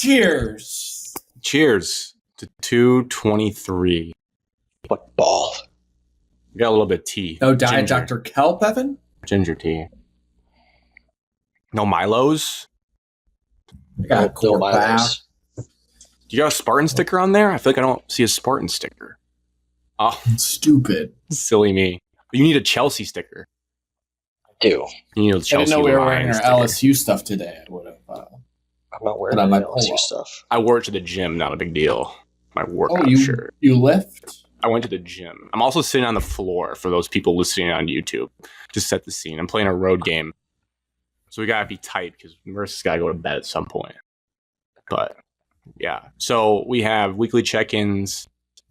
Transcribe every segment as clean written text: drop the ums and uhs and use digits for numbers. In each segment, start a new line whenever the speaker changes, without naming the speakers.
Cheers.
Cheers to 223.
Football.
Got a little bit of tea.
No Diet
Ginger.
Dr. Kelp, Evan?
Ginger tea. No Milos?
I got a quart bath.
Do you got a Spartan sticker on there? I feel like I don't see a Spartan sticker. Oh,
Stupid.
silly me. You need a Chelsea sticker.
Do.
You need a
I
Chelsea
didn't know we were wearing our
sticker.
LSU stuff today. I would have.
I'm not wearing
But I'm
any
like,
LSU
oh,
stuff.
I wore it to the gym, not a big deal. My workout
you
shirt.
You lift?
I went to the gym. I'm also sitting on the floor for those people listening on YouTube. Just set the scene. I'm playing a road game. So we got to be tight because Marissa's got to go to bed at some point. But, yeah. So we have weekly check-ins.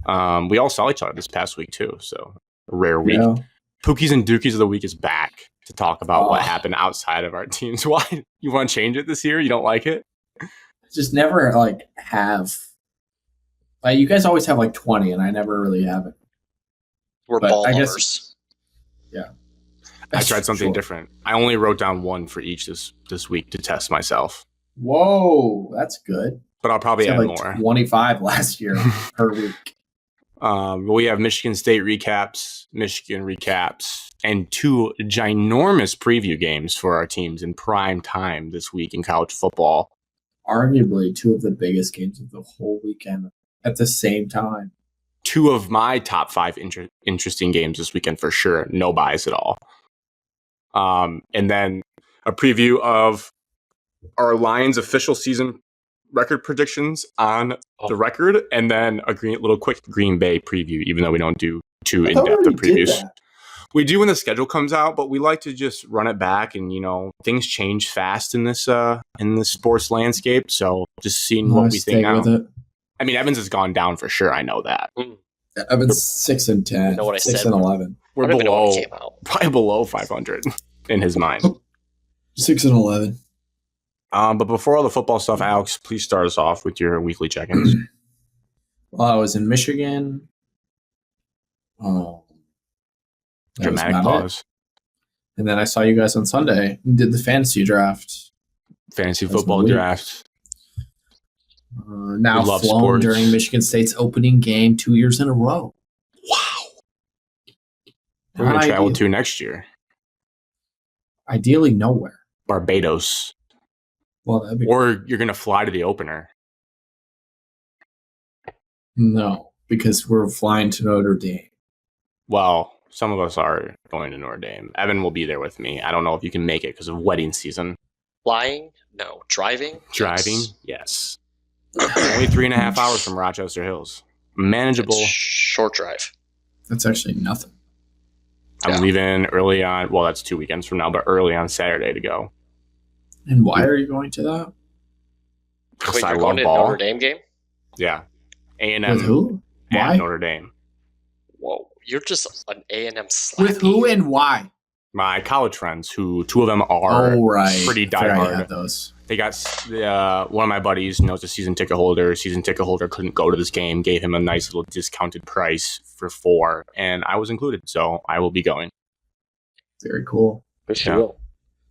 We all saw each other this past week, too. So a rare week.
Yeah.
Pookies and Dookies of the week is back to talk about what happened outside of our teams. Why? You want to change it this year? You don't like it?
Just never, have... you guys always have, 20, and I never really have it.
We're
But
ball
I guess-
lovers.
Yeah.
I tried something
Sure.
different. I only wrote down one for each this week to test myself.
Whoa, that's good.
But I'll probably
I
add
had
more.
25 last year per week.
We have Michigan State recaps, Michigan recaps, and 2 ginormous preview games for our teams in prime time this week in college football.
Arguably 2 of the biggest games of the whole weekend at the same time.
2 of my top 5 interesting games this weekend for sure. No bias at all. And then a preview of our Lions official season record predictions on the record, and then a little quick Green Bay preview, even though we don't do too in-depth of previews. We do when the schedule comes out, but we like to just run it back, and things change fast in this sports landscape. So just seeing what we think now.
With it.
I mean, Evans has gone down for sure. I know that.
Evans 6-10.
You know what I
6
said?
and 11.
We're
I don't even know when
below,
it came out.
probably below 500 in his mind.
6 and 11.
But before all the football stuff, Alex, please start us off with your weekly check-ins.
Well, I was in Michigan. That was
Dramatic
about
pause.
it. And then I saw you guys on Sunday. You did the fantasy draft.
Fantasy
That's
football
my week.
draft.
Now
We love
flown
sports.
during Michigan State's opening game 2 years in a row.
Wow. We're going to travel to next year.
Ideally nowhere.
Barbados.
Well, that'd be
Or you're going to fly to the opener.
no, because we're flying to Notre Dame.
Well, some of us are going to Notre Dame. Evan will be there with me. I don't know if you can make it because of wedding season.
Flying? No. Driving?
Driving?
Yes.
Yes. Only 3.5 hours from Rochester Hills. Manageable.
It's short drive.
That's actually nothing.
I'm leaving early on. Well, that's 2 weekends from now, but early on Saturday to go.
And why are you going to that?
Because
Wait,
I
you're
love
going to
ball.
Notre Dame game?
Yeah. A&M
With who?
at
Why?
Notre Dame.
Whoa. You're just an A&M slappy.
With who and why?
My college friends, who 2 of them are pretty
Fair, I
diehard.
had those.
They got one of my buddies knows a season ticket holder. Season ticket holder couldn't go to this game. Gave him a nice little discounted price for 4, and I was included, so I will be going.
Very cool.
Yeah.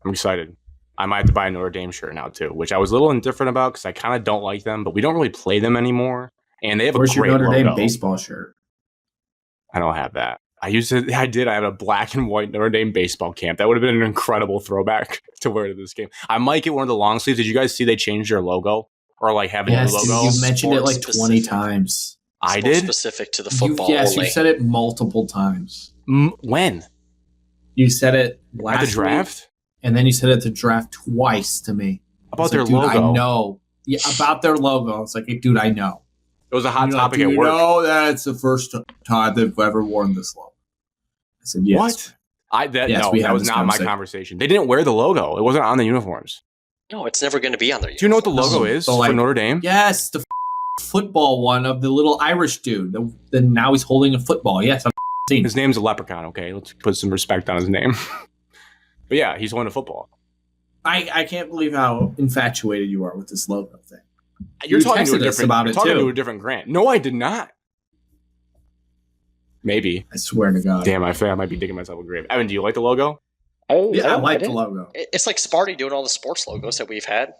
I'm excited. I might have to buy a Notre Dame shirt now too, which I was a little indifferent about because I kind of don't like them, but we don't really play them anymore. And they have
Where's
a great
your Notre Dame
logo.
baseball shirt?
I don't have that. I had a black and white Notre Dame baseball camp. That would have been an incredible throwback to wear to this game. I might get one of the long sleeves. Did you guys see they changed their logo or have a
Yes,
new logo?
you've mentioned it
Sports
20
specific.
times.
I
Sport
did.
Specific to the football
Yes,
only.
you said it multiple times.
When
You said it
at
last
the draft?
week, and then you said it at the draft twice to me.
About
It's
their
like, dude,
logo.
I know. Yeah, about their logo. It's like, dude, I know.
It was a hot
You're like,
topic
"Do
at
you
work.
know that it's the first time they've ever worn this logo? I said, yes.
What?
Yes,
No,
we
that
had
was
this
not my conversation. They didn't wear the logo. It wasn't on the uniforms.
No, it's never going to be on there.
Do you know what the logo is
So,
for Notre Dame?
Yes, the football one of the little Irish dude. Then now he's holding a football. Yes, I've seen
His name's a leprechaun, okay? Let's put some respect on his name. But yeah, he's holding a football.
I can't believe how infatuated you are with this logo thing.
You're
You
talking to a
texted us
different
about
you're
it,
talking
too.
to a different Grant. No, I did not. Maybe.
I swear to God.
Damn, I feel I might be digging myself a grave. Evan, do you like the logo?
Oh,
Yeah, I like the
didn't.
logo.
It's like Sparty doing all the sports logos that we've had.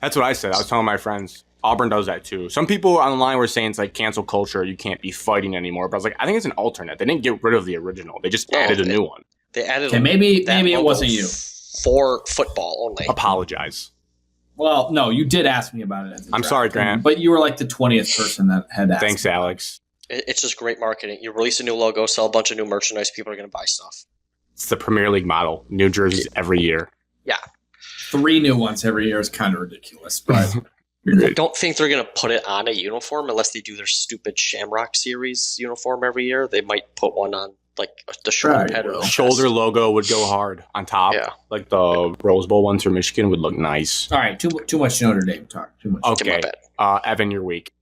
That's what I said. I was telling my friends. Auburn does that too. Some people online were saying it's like cancel culture. You can't be fighting anymore. But I was like, I think it's an alternate. They didn't get rid of the original. They just added a new one.
They added.
Okay, maybe
that
it
logo
wasn't you.
For football only.
Apologize.
Well, no, you did ask me about it. At the
I'm
draft,
sorry, Grant.
but you were like the 20th person that had asked.
Thanks, Alex.
It's just great marketing. You release a new logo, sell a bunch of new merchandise. People are going to buy stuff.
It's the Premier League model. New jerseys every year.
Yeah.
3 new ones every year is kind of ridiculous, but
I don't think they're going to put it on a uniform unless they do their stupid Shamrock Series uniform every year. They might put one on like the shoulder pad or the
shoulder logo would go hard on top.
Yeah.
Like the Rose Bowl ones for Michigan would look nice.
All right, too much Notre Dame talk. Too much.
Okay. Evan, your week.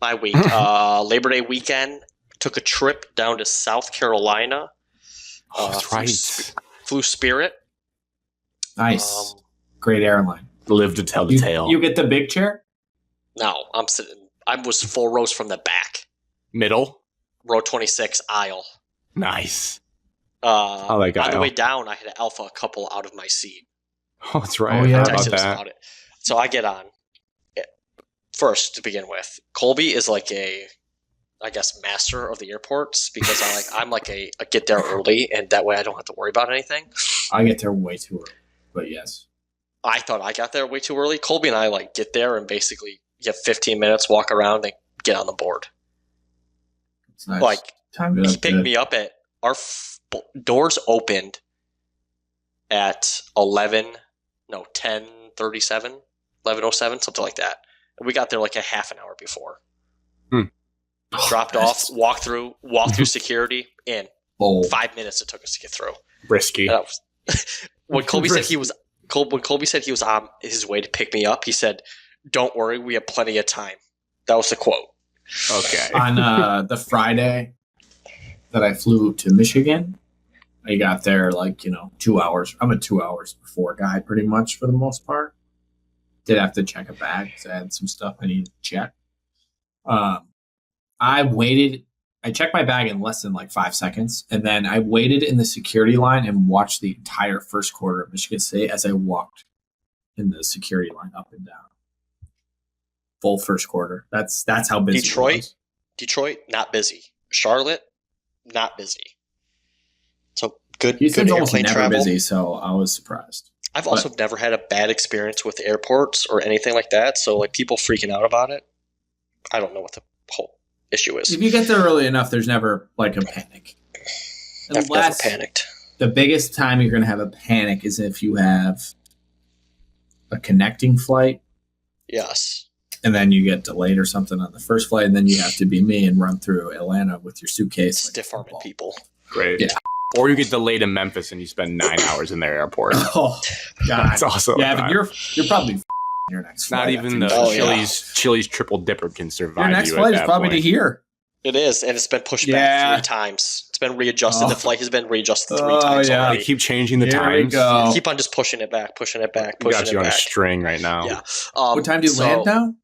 My week. Labor Day weekend. Took a trip down to South Carolina.
That's right.
Flew Spirit.
Nice. Great airline.
Live to tell the tale.
You get the big chair?
No, I'm sitting. I was 4 rows from the back.
Middle?
Row 26, aisle.
Nice. I like aisle.
On the way down, I had to alpha a couple out of my seat.
Oh, that's right.
Oh, yeah.
I heard about that.
So I get on. First, to begin with, Colby is like a, I guess, master of the airports because I'm like a get there early, and that way I don't have to worry about anything.
I get there way too early, but yes.
I thought I got there way too early. Colby and I like get there and basically you have 15 minutes, walk around, and get on the board.
It's nice.
Like
he
picked me up at our doors opened at 10:37, 11:07, something like that. And we got there like a half an hour before. Dropped off, walked through security, in 5 minutes it took us to get through.
Risky.
When Colby said he was on his way to pick me up, he said, "Don't worry, we have plenty of time." That was the quote.
Okay.
On the Friday that I flew to Michigan, I got there 2 hours. I'm a 2 hours before guy pretty much for the most part. Did have to check a bag because I had some stuff I needed to check. I waited. I checked my bag in less than 5 seconds, and then I waited in the security line and watched the entire first quarter of Michigan State as I walked in the security line up and down. Full first quarter. That's how busy.
Detroit, not busy. Charlotte, not busy. So good.
Houston's
good
almost
airplane
never
travel.
busy, so I was surprised.
I've also never had a bad experience with airports or anything like that. So people freaking out about it, I don't know what the whole issue is.
If you get there early enough, there's never a panic.
I've never panicked.
The biggest time you're going to have a panic is if you have a connecting flight.
Yes.
And then you get delayed or something on the first flight, and then you have to be me and run through Atlanta with your suitcase.
Stiff-arming people.
Great.
Yeah.
Or you get delayed in Memphis and you spend 9 hours in their airport.
Oh, God.
That's also
but you're probably your next flight.
Not even the Chili's triple dipper can survive.
Your next flight is probably to here.
It is, and it's been pushed back 3 times. It's been readjusted. The flight has been readjusted 3 times already.
They keep changing the times.
We go.
Keep on just pushing it back, pushing it back,
We
pushing
got
it
you on a
back.
string right now.
Yeah.
What time do you land now?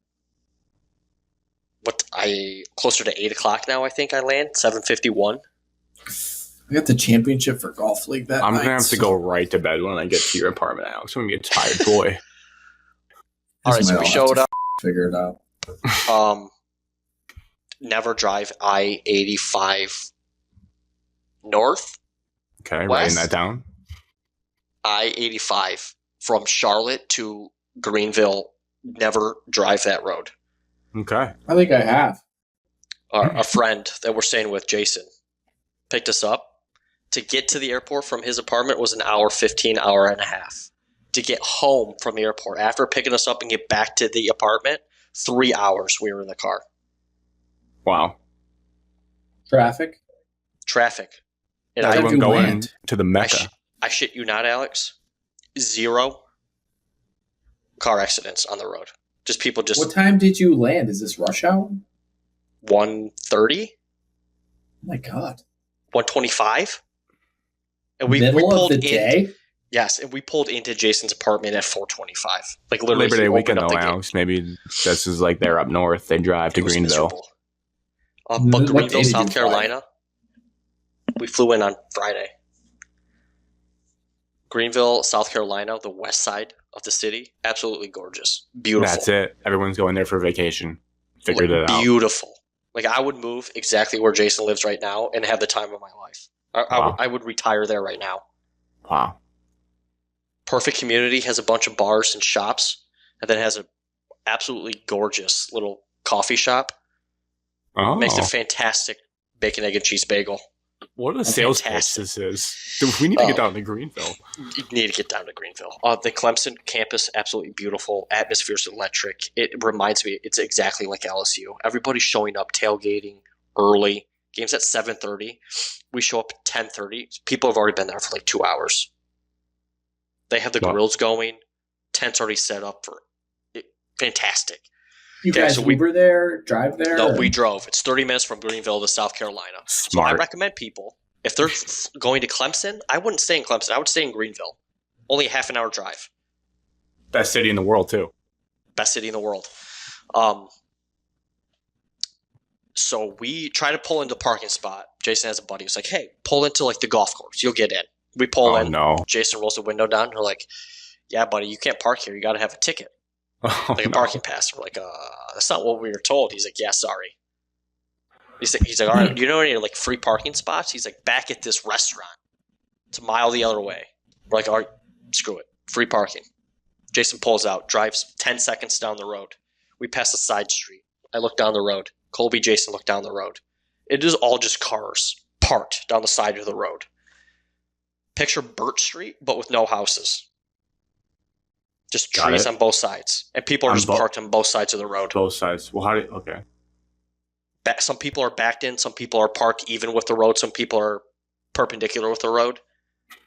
Closer to 8 o'clock now. I think I land 7:51.
I got the championship for golf league that
I'm
night.
gonna have to go right to bed when I get to your apartment, Alex. I'm gonna be a tired boy.
All right, so we showed up.
Figure it out.
Never drive I-85 north.
Okay,
West?
writing that down.
I-85 from Charlotte to Greenville. Never drive that road.
Okay.
I think I have.
A friend that we're staying with, Jason, picked us up. To get to the airport from his apartment was an hour 15, hour and a half. To get home from the airport after picking us up and get back to the apartment, 3 hours we were in the car.
Wow.
Traffic.
And
Everyone going to the Mecca.
I shit you not, Alex. 0 car accidents on the road. Just people just...
What time did you land? Is this rush hour?
1:30?
Oh my God.
1:25? And we
Middle
pulled
of the day?
Yes, and we pulled into Jason's apartment at 4:25. Like literally,
Labor Day weekend, though,
gate.
Alex. Maybe this is like they're up north. They drive to Greenville.
Miserable. But
What day
Greenville,
did you
South
fly?
Carolina, we flew in on Friday. Greenville, South Carolina, the west side of the city. Absolutely gorgeous. Beautiful.
That's it. Everyone's going there for vacation. Figured it out.
Beautiful. Like, I would move exactly where Jason lives right now and have the time of my life.
Wow.
I would retire there right now.
Wow.
Perfect community, has a bunch of bars and shops, and then has a absolutely gorgeous little coffee shop.
Oh.
Makes a fantastic bacon, egg, and cheese bagel.
What a sales pitch this is. We need to get down to Greenville.
You need to get down to Greenville. The Clemson campus, absolutely beautiful. Atmosphere's electric. It reminds me, it's exactly like LSU. Everybody's showing up, tailgating early. Game's at 7:30. We show up at 10:30. People have already been there for like 2 hours. They have the grills going. Tent's already set up for it. Fantastic.
You guys Uber there, drive there?
No, we drove. It's 30 minutes from Greenville to South Carolina.
Smart.
So I recommend people, if they're going to Clemson, I wouldn't stay in Clemson. I would stay in Greenville. Only a half an hour drive.
Best city in the world, too.
Best city in the world. So we try to pull into the parking spot. Jason has a buddy who's like, hey, pull into like the golf course. You'll get in. We pull in.
No.
Jason rolls the window down. We're like, yeah, buddy, you can't park here. You got to have a ticket. Like a parking pass. We're like, that's not what we were told. He's like, yeah, sorry. He's like, all right, you know any like free parking spots? He's like, back at this restaurant. It's a mile the other way. We're like, all right, screw it. Free parking. Jason pulls out, drives 10 seconds down the road. We pass a side street. I look down the road. Colby, Jason look down the road. It is all just cars parked down the side of the road. Picture Burt Street, but with no houses. Just trees on both sides. And people are just parked on both sides of the road.
Both sides. Well, okay.
Some people are backed in. Some people are parked even with the road. Some people are perpendicular with the road.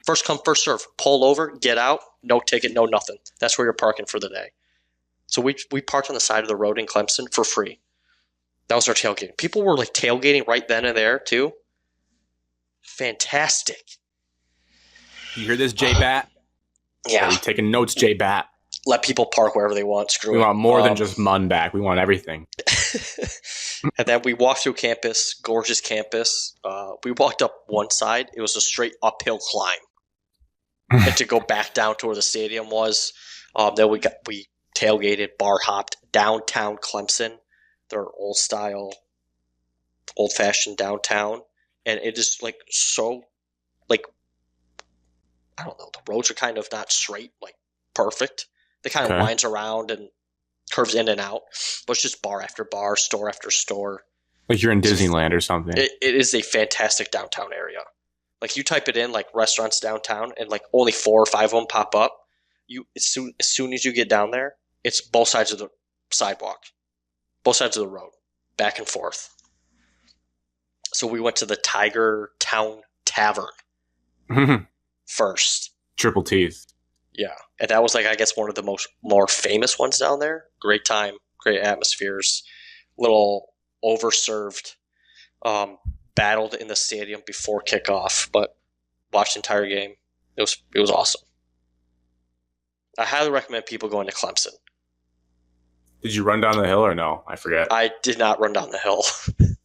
First come, first serve. Pull over, get out, no ticket, no nothing. That's where you're parking for the day. So we parked on the side of the road in Clemson for free. That was our tailgating. People were like tailgating right then and there too. Fantastic.
You hear this, J-Bat?
Yeah.
Are you taking notes, J-Bat?
Let people park wherever they want. Screw it.
We want more than just Mun back. We want everything.
And then we walked through campus, gorgeous campus. We walked up one side. It was a straight uphill climb. And to go back down to where the stadium was. Then we tailgated, bar hopped downtown Clemson. Their old style, old fashioned downtown. And it is like so, like, I don't know. The roads are kind of not straight, like perfect. They kind of winds around and curves in and out, but it's just bar after bar, store after store.
Like you're in Disneyland or something.
It is a fantastic downtown area. Like you type it in, like restaurants downtown, and like only 4 or 5 of them pop up. You as soon as you get down there, it's both sides of the sidewalk, both sides of the road, back and forth. So we went to the Tiger Town Tavern first.
Triple T's.
Yeah, and that was like, I guess, one of the more famous ones down there. Great time, great atmospheres, little overserved, battled in the stadium before kickoff, but watched the entire game. It was awesome. I highly recommend people going to Clemson.
Did you run down the hill or no? I forget.
I did not run down the hill.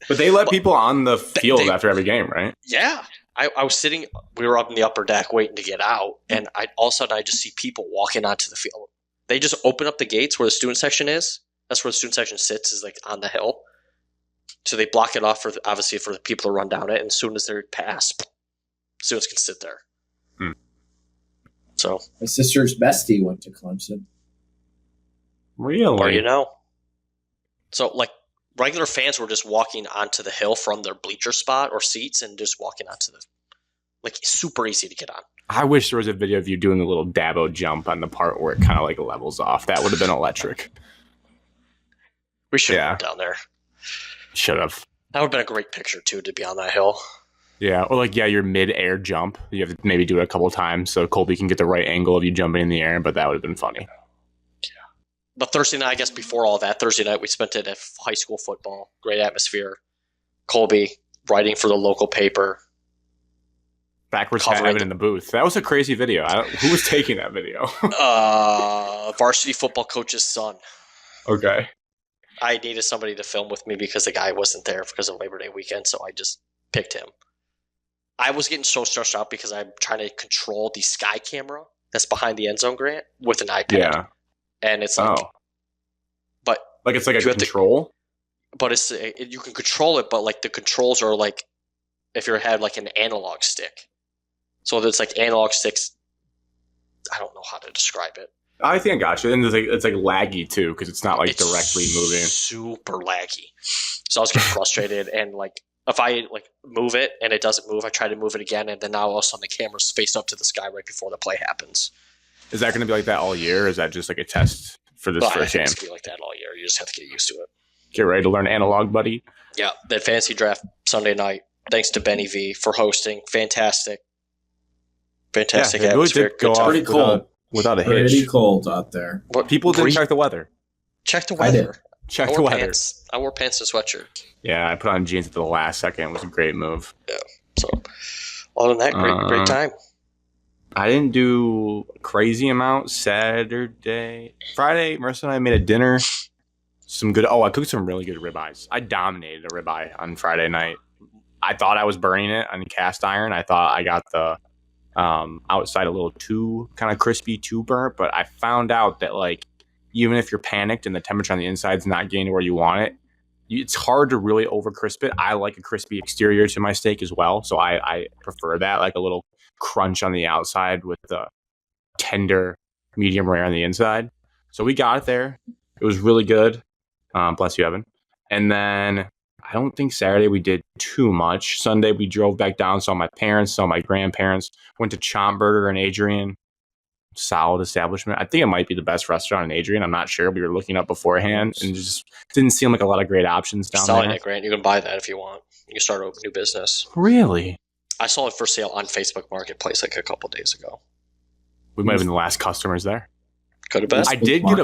But they let people on the field after every game, right?
Yeah. I was sitting, we were up in the upper deck waiting to get out, and all of a sudden I just see people walking onto the field. They just open up the gates where the student section is. That's where the student section sits, is like on the hill. So they block it off obviously for the people to run down it, and as soon as they're passed, students can sit there. So
my sister's bestie went to Clemson.
Really?
Or you know. So like regular fans were just walking onto the hill from their bleacher spot or seats and just walking onto the, like, super easy to get on.
I wish there was a video of you doing the little Dabo jump on the part where it kind of like levels off. That would have been electric.
We should have gone down there.
Should have.
That would have been a great picture too, to be on that hill.
Yeah, or like, your mid-air jump. You have to maybe do it a couple times so Colby can get the right angle of you jumping in the air, but that would have been funny.
But Thursday night, I guess before all that, Thursday night we spent it at high school football. Great atmosphere. Colby writing for the local paper.
Backwards hat Evan in the booth. That was a crazy video. Who was taking that video?
Varsity football coach's son.
Okay.
I needed somebody to film with me because the guy wasn't there because of Labor Day weekend, so I just picked him. I was getting so stressed out because I'm trying to control the sky camera that's behind the end zone, Grant, with an iPad.
Yeah.
And it's like, but
like it's like a control.
But it's you can control it, but like the controls are like if you had like an analog stick. So it's like analog sticks. I don't know how to describe it.
I think I got you. And it's like laggy too because it's not like it's directly moving.
Super laggy. So I was getting frustrated, and like if I like move it and it doesn't move, I try to move it again, and then now all of a sudden the camera's faced up to the sky right before the play happens.
Is that going to be like that all year? Or is that just like a test for this first game?
It's going to be like that all year. You just have to get used to it.
Get ready to learn analog, buddy.
Yeah, that fantasy draft Sunday night. Thanks to Benny V for hosting. Fantastic atmosphere.
Really did go off
pretty cold.
Without a hitch.
Pretty cold out there.
But
people didn't check the weather.
Check the weather.
Check the weather.
I wore pants and sweatshirt.
Yeah, I put on jeans at the last second. It was a great move.
Yeah. So, other than that, great time.
I didn't do a crazy amount Saturday. Friday, Marissa and I made a dinner. I cooked some really good ribeyes. I dominated a ribeye on Friday night. I thought I was burning it on cast iron. I thought I got the outside a little too kind of crispy, too burnt. But I found out that like even if you're panicked and the temperature on the inside is not getting to where you want it, it's hard to really over crisp it. I like a crispy exterior to my steak as well, so I prefer that, like a little crunch on the outside with the tender medium rare on the inside. So we got it there. It was really good. Bless you, Evan. And then I don't think Saturday we did too much. Sunday we drove back down, saw my parents, saw my grandparents, went to Chomp Burger in Adrian. Solid establishment. I think it might be the best restaurant in Adrian. I'm not sure. We were looking up beforehand and just didn't seem like a lot of great options down
selling
there.
It, Grant. You can buy that if you want. You can start a new business.
Really?
I saw it for sale on Facebook Marketplace like a couple days ago.
We might have been the last customers there.
Could have been.
I did get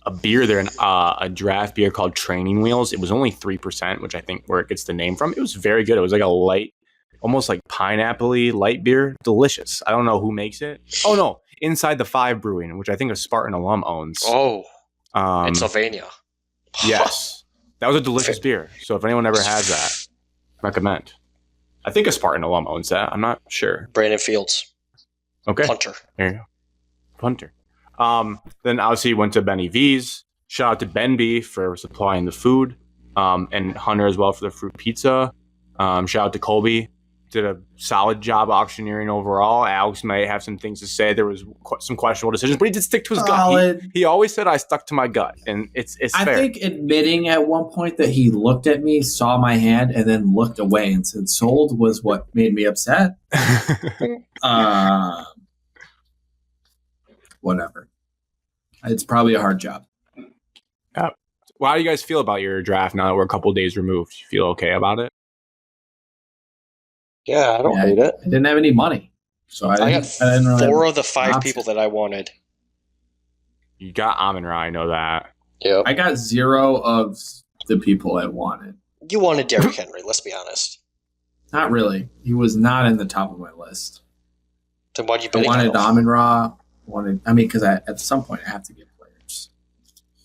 a beer there, a draft beer called Training Wheels. It was only 3%, which I think where it gets the name from. It was very good. It was like a light, almost like pineapple-y light beer. Delicious. I don't know who makes it. Oh, no. Inside the 5 Brewing, which I think a Spartan alum owns.
Oh. In Sylvania.
Yes. That was a delicious beer. So if anyone ever has that, recommend. I think a Spartan alum owns that. I'm not sure.
Brandon Fields.
Okay.
Punter.
There you go. Punter. Then obviously went to Benny V's. Shout out to Ben B for supplying the food. And Hunter as well for the fruit pizza. Shout out to Colby. Did a solid job auctioneering overall. Alex might have some things to say. There was some questionable decisions, but he did stick to his gut. He always said I stuck to my gut, and it's fair.
I think admitting at one point that he looked at me, saw my hand, and then looked away and said sold was what made me upset. Whatever. It's probably a hard job.
Well, how do you guys feel about your draft now that we're a couple days removed? You feel okay about it?
Yeah, I don't hate it.
I didn't have any money. So I got
4 of the 5 people that I wanted.
You got Amon-Ra, I know that.
Yeah.
I got 0 of the people I wanted.
You wanted Derrick Henry, let's be honest.
Not really. He was not in the top of my list.
Then why'd you
I wanted Amon-Ra. Because at some point I have to get players.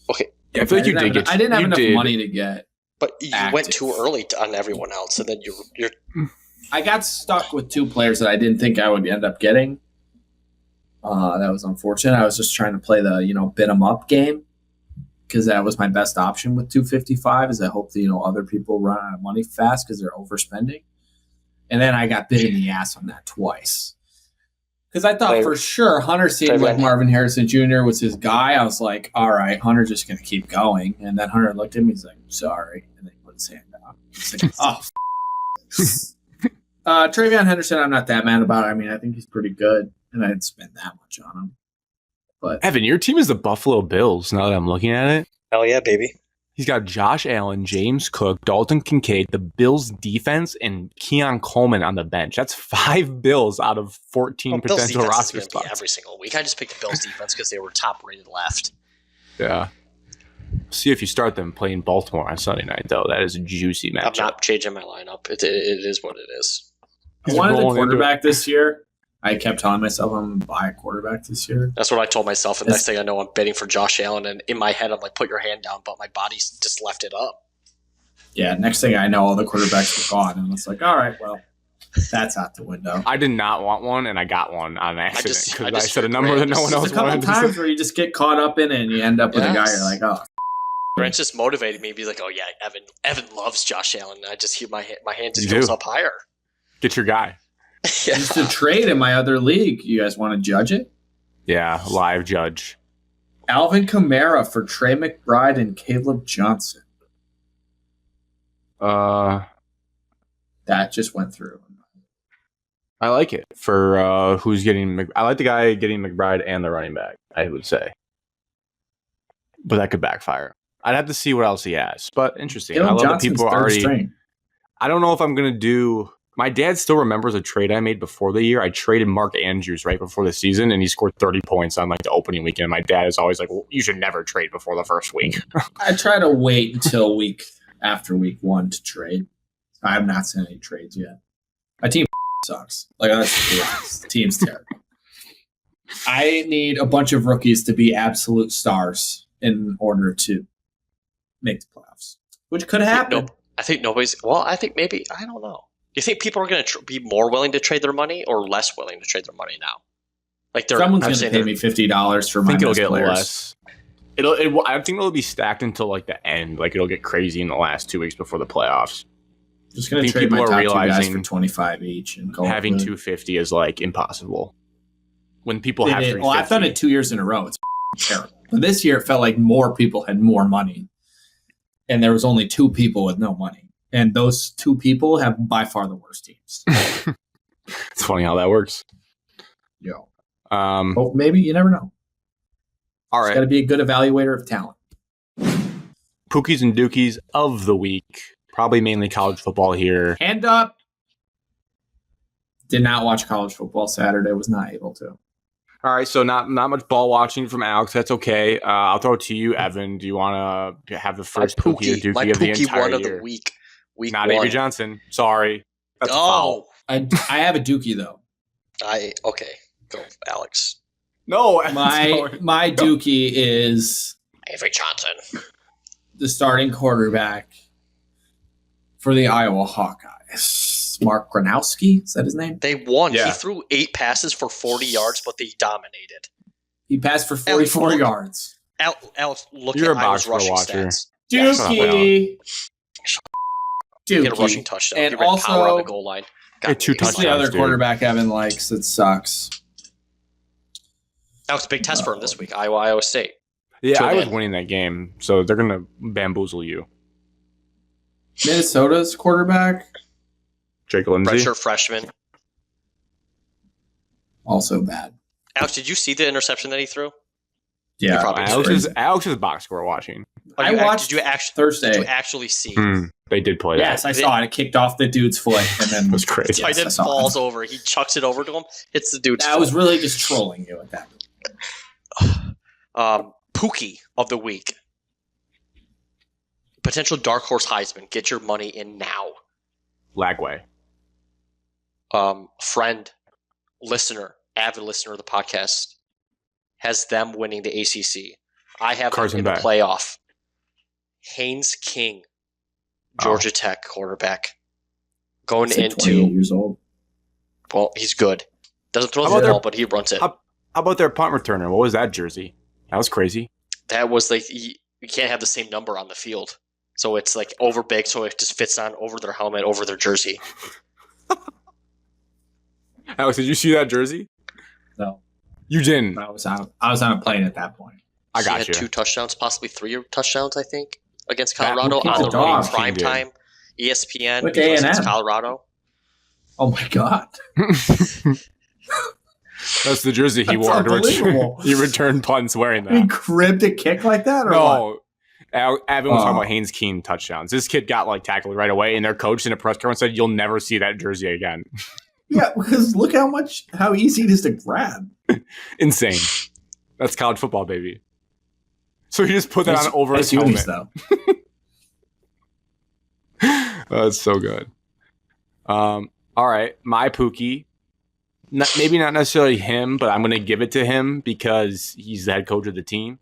Okay.
Yeah, I feel like you did get.
I didn't have enough money to get.
But you went too early on everyone else, and then you're.
I got stuck with 2 players that I didn't think I would end up getting. That was unfortunate. I was just trying to play the bid 'em up game because that was my best option with 255. Is I hope that other people run out of money fast because they're overspending, and then I got bit in the ass on that twice. Because I thought for sure Hunter seemed like Marvin Harrison Jr. was his guy. I was like, all right, Hunter's just going to keep going. And then Hunter looked at me. He's like, sorry. And then he put his hand down. He's like, oh, Travion Henderson, I'm not that mad about it. I think he's pretty good. And I didn't spend that much on him. But
Evan, your team is the Buffalo Bills now that I'm looking at it.
Hell yeah, baby.
He's got Josh Allen, James Cook, Dalton Kincaid, the Bills defense, and Keon Coleman on the bench. That's 5 Bills out of 14 potential roster spots.
Every single week. I just picked the Bills defense because they were top rated left.
Yeah. See if you start them playing Baltimore on Sunday night, though. That is a juicy matchup.
I'm not changing my lineup. It is what it is.
I wanted a quarterback this year. I kept telling myself I'm going to buy a quarterback this year.
That's what I told myself. And next thing I know, I'm betting for Josh Allen. And in my head, I'm like, put your hand down. But my body's just left it up.
Yeah, next thing I know, all the quarterbacks were gone. And it's like, all right, well. That's out the window.
I did not want one, and I got one on accident because I said a
heard
number that no
Grant.
one
There's
else
a couple
wanted to
times
say.
where you just get caught up in it and you end up with a guy. You're like, oh,
Grant just motivated me to be like, oh yeah, Evan loves Josh Allen. And I just hear my hand just
You
goes
do.
up higher.
Get your guy.
Yeah.
I used to trade in my other league. You guys want to judge it?
Yeah, live judge.
Alvin Kamara for Trey McBride and Caleb Johnson.
That
That just went through.
I like it for who's getting. I like the guy getting McBride and the running back. I would say, but that could backfire. I'd have to see what else he has. But interesting.
Caleb
I love
Johnson's
that people are
third
already.
string.
I don't know if I'm gonna do. My dad still remembers a trade I made before the year. I traded Mark Andrews right before the season, and he scored 30 points on like the opening weekend. My dad is always like, "Well, you should never trade before the first week."
I try to wait until after week 1 to trade. I have not seen any trades yet. My team sucks. Like, that's the honest. The team's terrible. I need a bunch of rookies to be absolute stars in order to make the playoffs, which could happen.
I think nobody's. Well, I think maybe I don't know. Do you think people are going to be more willing to trade their money or less willing to trade their money now? Like
Someone's going to pay me $50 for
I
my
think it'll
best
get
players.
less. I think it'll be stacked until like the end. Like it'll get crazy in the last 2 weeks before the playoffs.
Just going
I
to
think
trade my
people
top
are
two guys
realizing
for 25 each and call
Having
it good.
250 is like impossible. When people have 350.
Well, I've done it 2 years in a row. It's terrible. But this year, it felt like more people had more money, and there was only 2 people with no money. And those 2 people have by far the worst teams.
It's funny how that works.
Yo.
All
Well, maybe you never know. It's got
right.
to be a good evaluator of talent.
Pookies and Dookies of the week. Probably mainly college football here.
Hand up. Did not watch college football Saturday. Was not able to.
All right, so not much ball watching from Alex. That's okay. I'll throw it to you, Evan. Do you want to have the first Pookie or Dookie
my
of the
Pookie
entire
one
year?
of the week. Week
Not
1.
Avery Johnson. Sorry. That's a foul.
Oh,
I have a Dookie though.
okay. Go, Alex.
No,
My Dookie is
Avery Johnson.
the starting quarterback for the Iowa Hawkeyes. Mark Gronowski, is that his name?
They won.
Yeah.
He threw 8 passes for 40 yards, but they dominated.
He passed for 44
Alex,
yards.
Alex, look
You're
at
a
Iowa's
box score
rushing
watcher.
stats.
Dookie.
Get a rushing
Dookie.
touchdown.
And
He ran power on the
also,
goal line.
Get 2
me
who's
excited.
the other
dude.
quarterback Evan likes that sucks?
Alex, big test for him this week. Iowa State.
Yeah,
Tune
I was
in.
winning that game, so they're going to bamboozle you.
Minnesota's quarterback,
Jake Lindsey.
Redshirt freshman.
also bad.
Alex, did you see the interception that he threw?
Yeah,
probably
Alex's box score watching.
I watched
Did you actually?
Thursday.
Did you actually see?
They did play that.
Yes, I saw it. It kicked off the dude's foot and then
It was crazy.
Tight
Yes, I
end
saw it.
falls over. He chucks it over to him. Hits the dude's
I was
foot.
really just trolling you at that.
Pookie of the week. Potential dark horse Heisman. Get your money in now.
Lagway.
Friend, listener, avid listener of the podcast, has them winning the ACC. I have
Carson
them in
Beck.
the playoff. Haynes King, Georgia Tech quarterback, going
He's like
into
28 years old.
well, he's good. Doesn't throw
How
the
about
ball, but he runs it.
How about their punt returner? What was that jersey? That was crazy.
That was like you can't have the same number on the field, so it's like over big, so it just fits on over their helmet, over their jersey.
Alex, did you see that jersey?
No,
You didn't.
I was on a plane at that point.
I got
he had
you.
2 touchdowns, possibly 3 touchdowns, I think, against
That
Colorado
Pookie
on the
dog
prime
did.
time, ESPN
With
because it's
A&M.
Colorado.
Oh my god,
That's the jersey he
That's
wore. To return.
unbelievable.
He returned punts wearing
he
that.
cribbed a kick like that, or what?
No. Evan was talking
Oh.
about Haynes Keen touchdowns. This kid got like tackled right away, and their coach in a press conference said, "You'll never see that jersey again."
Yeah, because look how easy it is to grab.
Insane. That's college football, baby. So he just put that on over his
Nice
helmet.
unis, though.
That's so good. All right, my Pookie. Maybe not necessarily him, but I'm going to give it to him because he's the head coach of the team.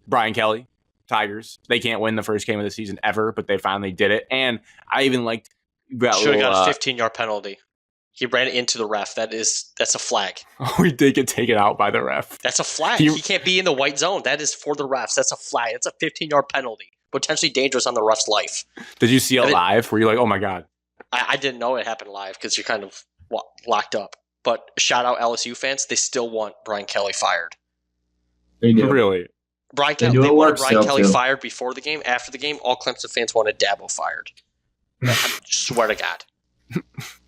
Brian Kelly, Tigers. They can't win the first game of the season ever, but they finally did it. And I even liked that
Should have
little,
got a 15-yard penalty. He ran into the ref. That's a flag.
Oh, he did get taken out by the ref.
That's a flag. He can't be in the white zone. That is for the refs. That's a flag. It's a 15-yard penalty. Potentially dangerous on the ref's life.
Did you see it live? Were you like, oh my God?
I didn't know it happened live because you're kind of locked up. But shout out LSU fans. They still want Brian Kelly fired.
They do.
Really?
They wanted Brian Kelly fired before the game. After the game, all Clemson fans wanted Dabo fired. I swear to God.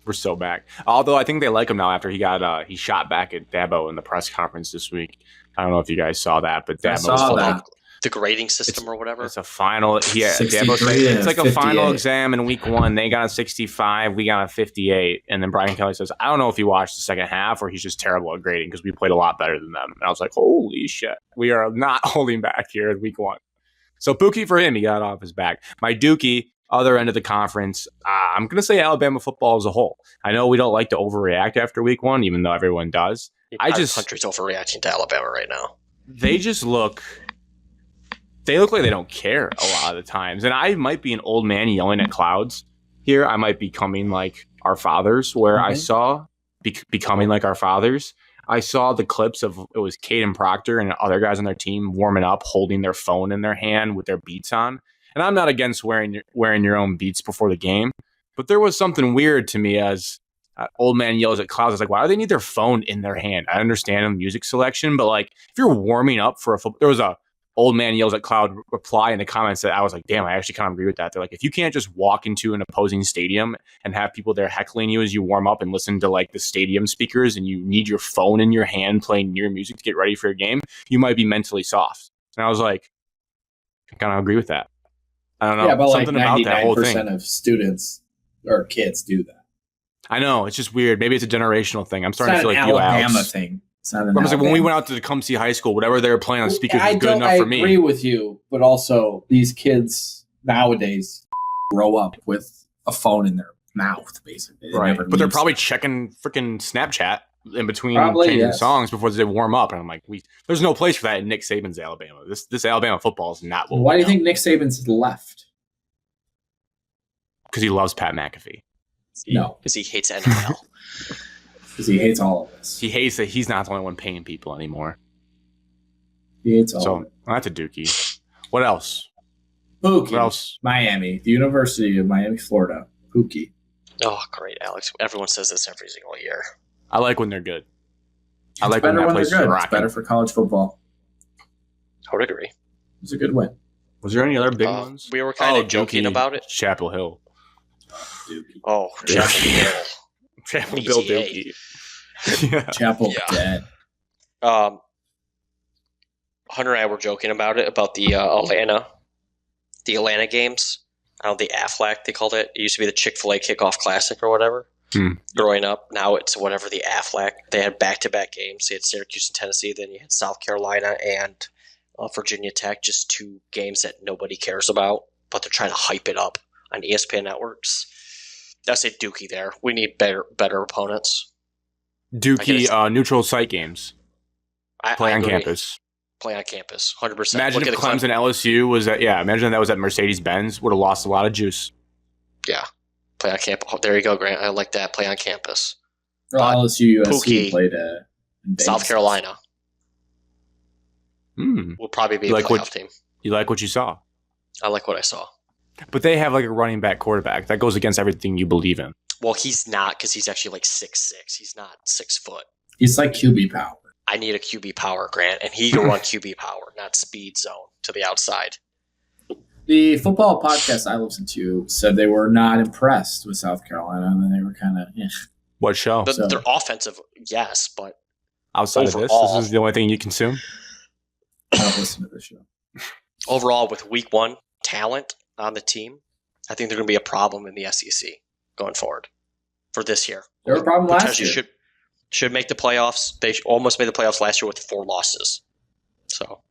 We're so back. Although I think they like him now after he shot back at Dabo in the press conference this week. I don't know if you guys saw that, but Dabo
the grading system or whatever.
It's a final. Yeah, Dabo said it's like a final exam in week 1. They got a 65, we got a 58, and then Brian Kelly says, "I don't know if he watched the second half or he's just terrible at grading because we played a lot better than them." And I was like, "Holy shit, we are not holding back here in week 1." So Pookie for him, he got off his back. My Dookie. Other end of the conference, I'm going to say Alabama football as a whole. I know we don't like to overreact after week 1, even though everyone does.
The country's overreacting to Alabama right now.
They look like they don't care a lot of the times. And I might be an old man yelling at clouds here. I might be coming like our fathers, where I saw becoming like our fathers. I saw the clips of it was Caden Proctor and other guys on their team warming up, holding their phone in their hand with their beats on. And I'm not against wearing your own beats before the game, but there was something weird to me as old man yells at clouds. I was like, why do they need their phone in their hand? I understand music selection, but like if you're warming up for there was a old man yells at cloud reply in the comments that I was like, damn, I actually kind of agree with that. They're like, if you can't just walk into an opposing stadium and have people there heckling you as you warm up and listen to like the stadium speakers and you need your phone in your hand playing your music to get ready for your game, you might be mentally soft. And I was like, I kind of agree with that. I don't know.
Yeah, but
something
like 99% of students or kids do that.
I know. It's just weird. Maybe it's a generational thing. I'm starting to feel like
Alabama thing. It's not an
Alabama. Like when we went out to Tecumseh High School, whatever they were playing on speakers was good enough for me.
I agree with you, but also these kids nowadays grow up with a phone in their mouth, basically.
Right. But they're probably checking freaking Snapchat in between changing songs before they warm up. And I'm like, there's no place for that in Nick Saban's Alabama. This Alabama football is not what
Why do you think Nick Saban's left?
Because he loves Pat McAfee.
No. Because he hates NFL.
Because he hates all of us.
He hates that he's not the only one paying people anymore.
He hates all of it.
Well, that's a dookie. What else?
Pookie.
What else?
Miami. The University of Miami, Florida. Pookie.
Oh, great, Alex. Everyone says this every single year.
I like when they're good. I
like when that place is rocking. It's better for college football.
I would agree.
It's a good win.
Was there any other big ones?
We were kind of joking about it.
Chapel Hill.
Dookie. Oh, Chapel Hill.
Chapel Bill Dookie.
Chapel dead.
Hunter and I were joking about it, about the Atlanta games. The Aflac, they called it. It used to be the Chick-fil-A Kickoff Classic or whatever. Growing up, now it's whatever the Aflac. They had back-to-back games. They had Syracuse and Tennessee, then you had South Carolina and Virginia Tech, just 2 games that nobody cares about, but they're trying to hype it up on ESPN networks. That's a Dookie there. We need better opponents.
Dookie neutral site games. Play on campus.
Play on campus, 100%.
Imagine if Clemson LSU was at imagine that was at Mercedes-Benz. Would have lost a lot of juice.
Yeah. Play on campus. Oh, there you go, Grant. I like that. Play on campus.
LSU, USC
Pookie,
played
South Carolina. Will probably be a playoff team.
You like what you saw?
I like what I saw.
But they have like a running back quarterback. That goes against everything you believe in.
Well, he's not, because he's actually like 6'6". He's not 6 foot.
He's like QB power.
I need a QB power, Grant, and he can run QB power, not speed zone to the outside.
The football podcast I listened to said they were not impressed with South Carolina, and then they were kind of,
What show?
Their offensive, yes, but
outside overall, of this is the only thing you consume?
I don't listen to this show.
Overall, with week 1 talent on the team, I think they're going to be a problem in the SEC going forward for this year.
They were a problem last year.
Should make the playoffs. They almost made the playoffs last year with 4 losses. So,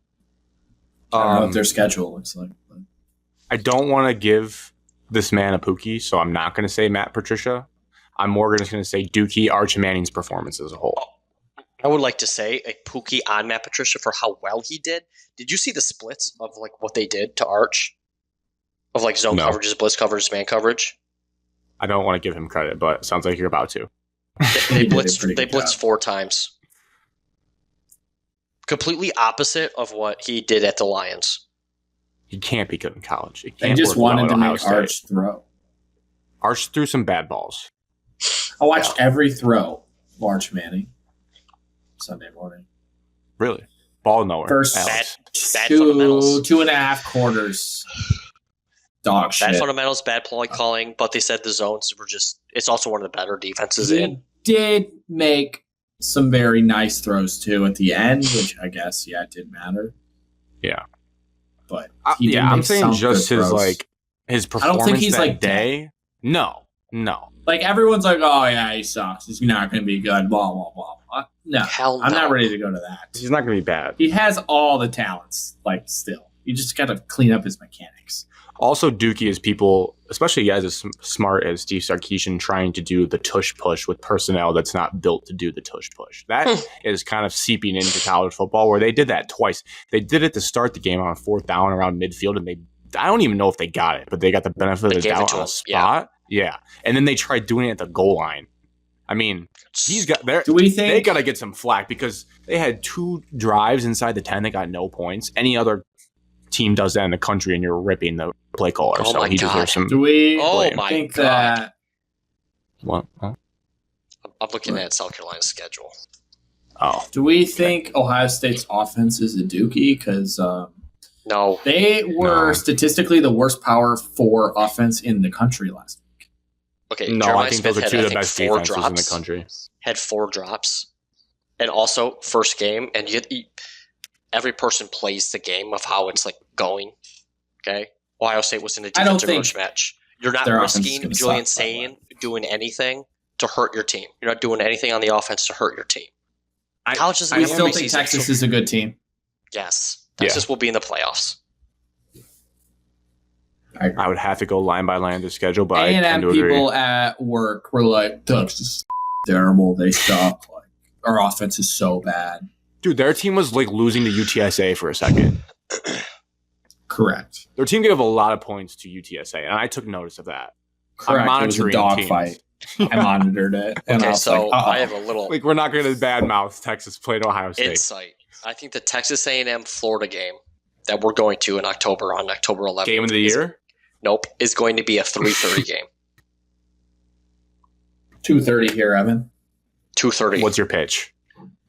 I don't know what their schedule looks like. But.
I don't want to give this man a Pookie, so I'm not going to say Matt Patricia. I'm more just going to say Dookie Arch Manning's performance as a whole.
I would like to say a Pookie on Matt Patricia for how well he did. Did you see the splits of like what they did to Arch? Of like zone coverages, blitz coverage, man coverage?
I don't want to give him credit, but it sounds like you're about to.
They
He did a
blitzed.
pretty
They
good
blitzed
job.
4 times. Completely opposite of what he did at the Lions.
He can't be good in college. He
They
can't
just
work well
wanted
at
to
Ohio
make
State.
Arch throw.
Arch threw some bad balls.
I watched every throw of Arch Manning Sunday morning.
Really? Ball nowhere.
First
Alex.
Bad fundamentals.
2.5 quarters. Dog shit.
Bad fundamentals, bad play calling, but they said the zones were just. It's also one of the better defenses
He
in.
did make some very nice throws too at the end, which I guess it did matter.
Yeah.
But
I'm saying just his performance
he's
that
like
day. No.
Like everyone's like, oh yeah, he sucks. He's not going to be good. Blah blah blah. No,
Hell no.
I'm not ready to go to that.
He's not going to be bad.
He has all the talents. Like still, you just got to clean up his mechanics.
Also, Dookie is people, especially guys as smart as Steve Sarkisian, trying to do the tush push with personnel that's not built to do the tush push. That is kind of seeping into college football, where they did that twice. They did it to start the game on 4th down around midfield, and I don't even know if they got it, but they got the benefit of the doubt on a spot. Yeah. And then they tried doing it at the goal line. I mean, they got to get some flack because they had 2 drives inside the 10 that got no points. Any other team does that in the country, and you're ripping the play caller.
Oh
so
my
he
God.
deserves some.
Do we
God.
think that?
What? Huh?
I'm looking at South Carolina's schedule.
Oh.
Do we think Ohio State's offense is a dookie? Because
No.
they were statistically the worst Power 4 offense in the country last week.
Okay,
No,
Jeremiah
I think
Smith
those are
had,
2 of the
I think,
best
4
defenses in the
drops.
country.
Had 4 drops. And also, first game, and every person plays the game of how it's like going. Okay? Ohio State was in a defensive rush match. You're not risking Julian Sayin doing anything to hurt your team. You're not doing anything on the offense to hurt your team. College doesn't
We
have a
still think
preseason,
Texas
so-
is a good team.
Yes. Texas will be in the playoffs.
I would have to go line by line to schedule, but I
A&M
tend to
people
agree.
at work were like, Texas is terrible. They suck. Like, our offense is so bad.
Dude, their team was like losing to UTSA for a second.
Correct.
Their team gave a lot of points to UTSA, and I took notice of that.
Correct.
I'm
It was a
monitoring
dogfight. I monitored it. And I
Okay,
was
so
like,
I have a little
Like, we're not going to badmouth Texas played Ohio State.
insight. I think the Texas A&M Florida game that we're going to in October, on October 11th.
Game of the year?
Nope, is going to be a 3:30 game.
2:30 here, Evan.
2:30.
What's your pitch?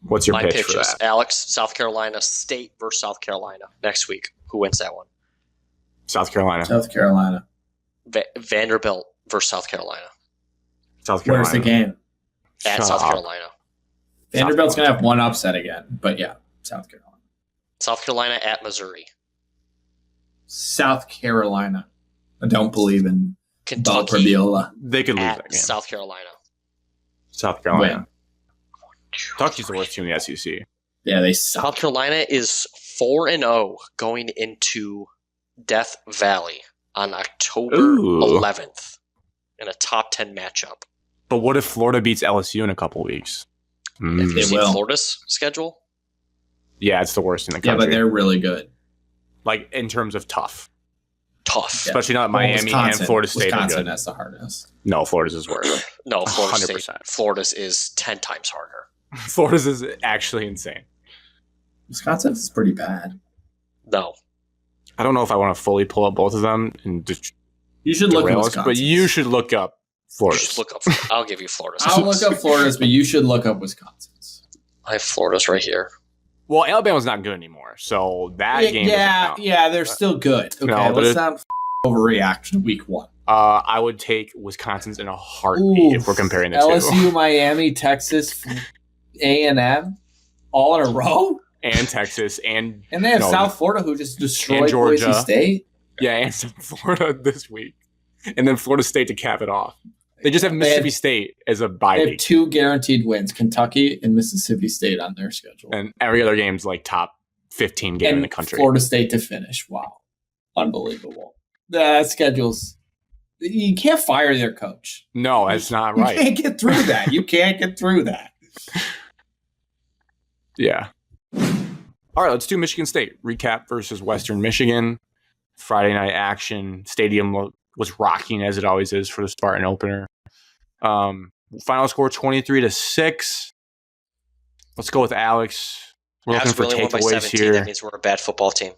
What's your
My
pitch for
pitches?
that?
Alex, South Carolina State versus South Carolina next week. Who wins that one?
South Carolina.
South Carolina.
Vanderbilt versus South Carolina.
South Carolina.
Where's the game?
At
Shut
South
up.
Carolina.
Vanderbilt's going to have one upset again. But yeah, South Carolina.
South Carolina at Missouri.
South Carolina. I don't believe in Bob
Kentucky
Rabiola.
They could lose that
at
game.
South Carolina.
South Carolina.
Win.
Kentucky's the worst team in the SEC.
Yeah, they
South
suck.
Carolina is 4-0 going into Death Valley on October
Ooh.
11th in a top 10 matchup.
But what if Florida beats LSU in a couple weeks?
Have you
They
seen
will.
Florida's schedule?
Yeah, it's the worst in the
Yeah,
country.
but they're really good.
like, in terms of tough.
Tough.
Especially now that Miami and Florida State
Wisconsin,
are good.
that's the hardest.
No, Florida's is worse.
No, Florida
100%.
State. Florida's is 10 times harder.
Florida's is actually insane.
Wisconsin is pretty bad.
No.
I don't know if I want to fully pull up both of them and just
You should look at
derail us,
Wisconsin.
but you should look up Florida's.
Just look up Florida. I'll give you Florida's.
I'll look up Florida's, but you should look up Wisconsin's.
I have Florida's right here.
Well, Alabama's not good anymore, so that game doesn't count.
Yeah, they're still good. Okay,
No, but
let's not overreact to week one.
I would take Wisconsin's in a heartbeat if we're comparing the two.
LSU, Miami, Texas, A&M, all in a row?
And Texas and
And they have
No.
South Florida, who just destroyed
And Georgia.
Boise State.
yeah, and Florida this week. And then Florida State to cap it off. They just have Mississippi State as a bye
They have
week.
2 guaranteed wins, Kentucky and Mississippi State on their schedule.
And every other game's like top 15 game in the country.
Florida State to finish. Wow. Unbelievable. That schedule's... You can't fire their coach.
No, that's not
You
right.
can't get through that. You can't get through that.
Yeah. All right, let's do Michigan State. Recap versus Western Michigan. Friday night action. Stadium was rocking as it always is for the Spartan opener. Final score 23-6. Let's go with Alex. We're looking for
really won by
takeaways
17.
here.
That means we're a bad football team.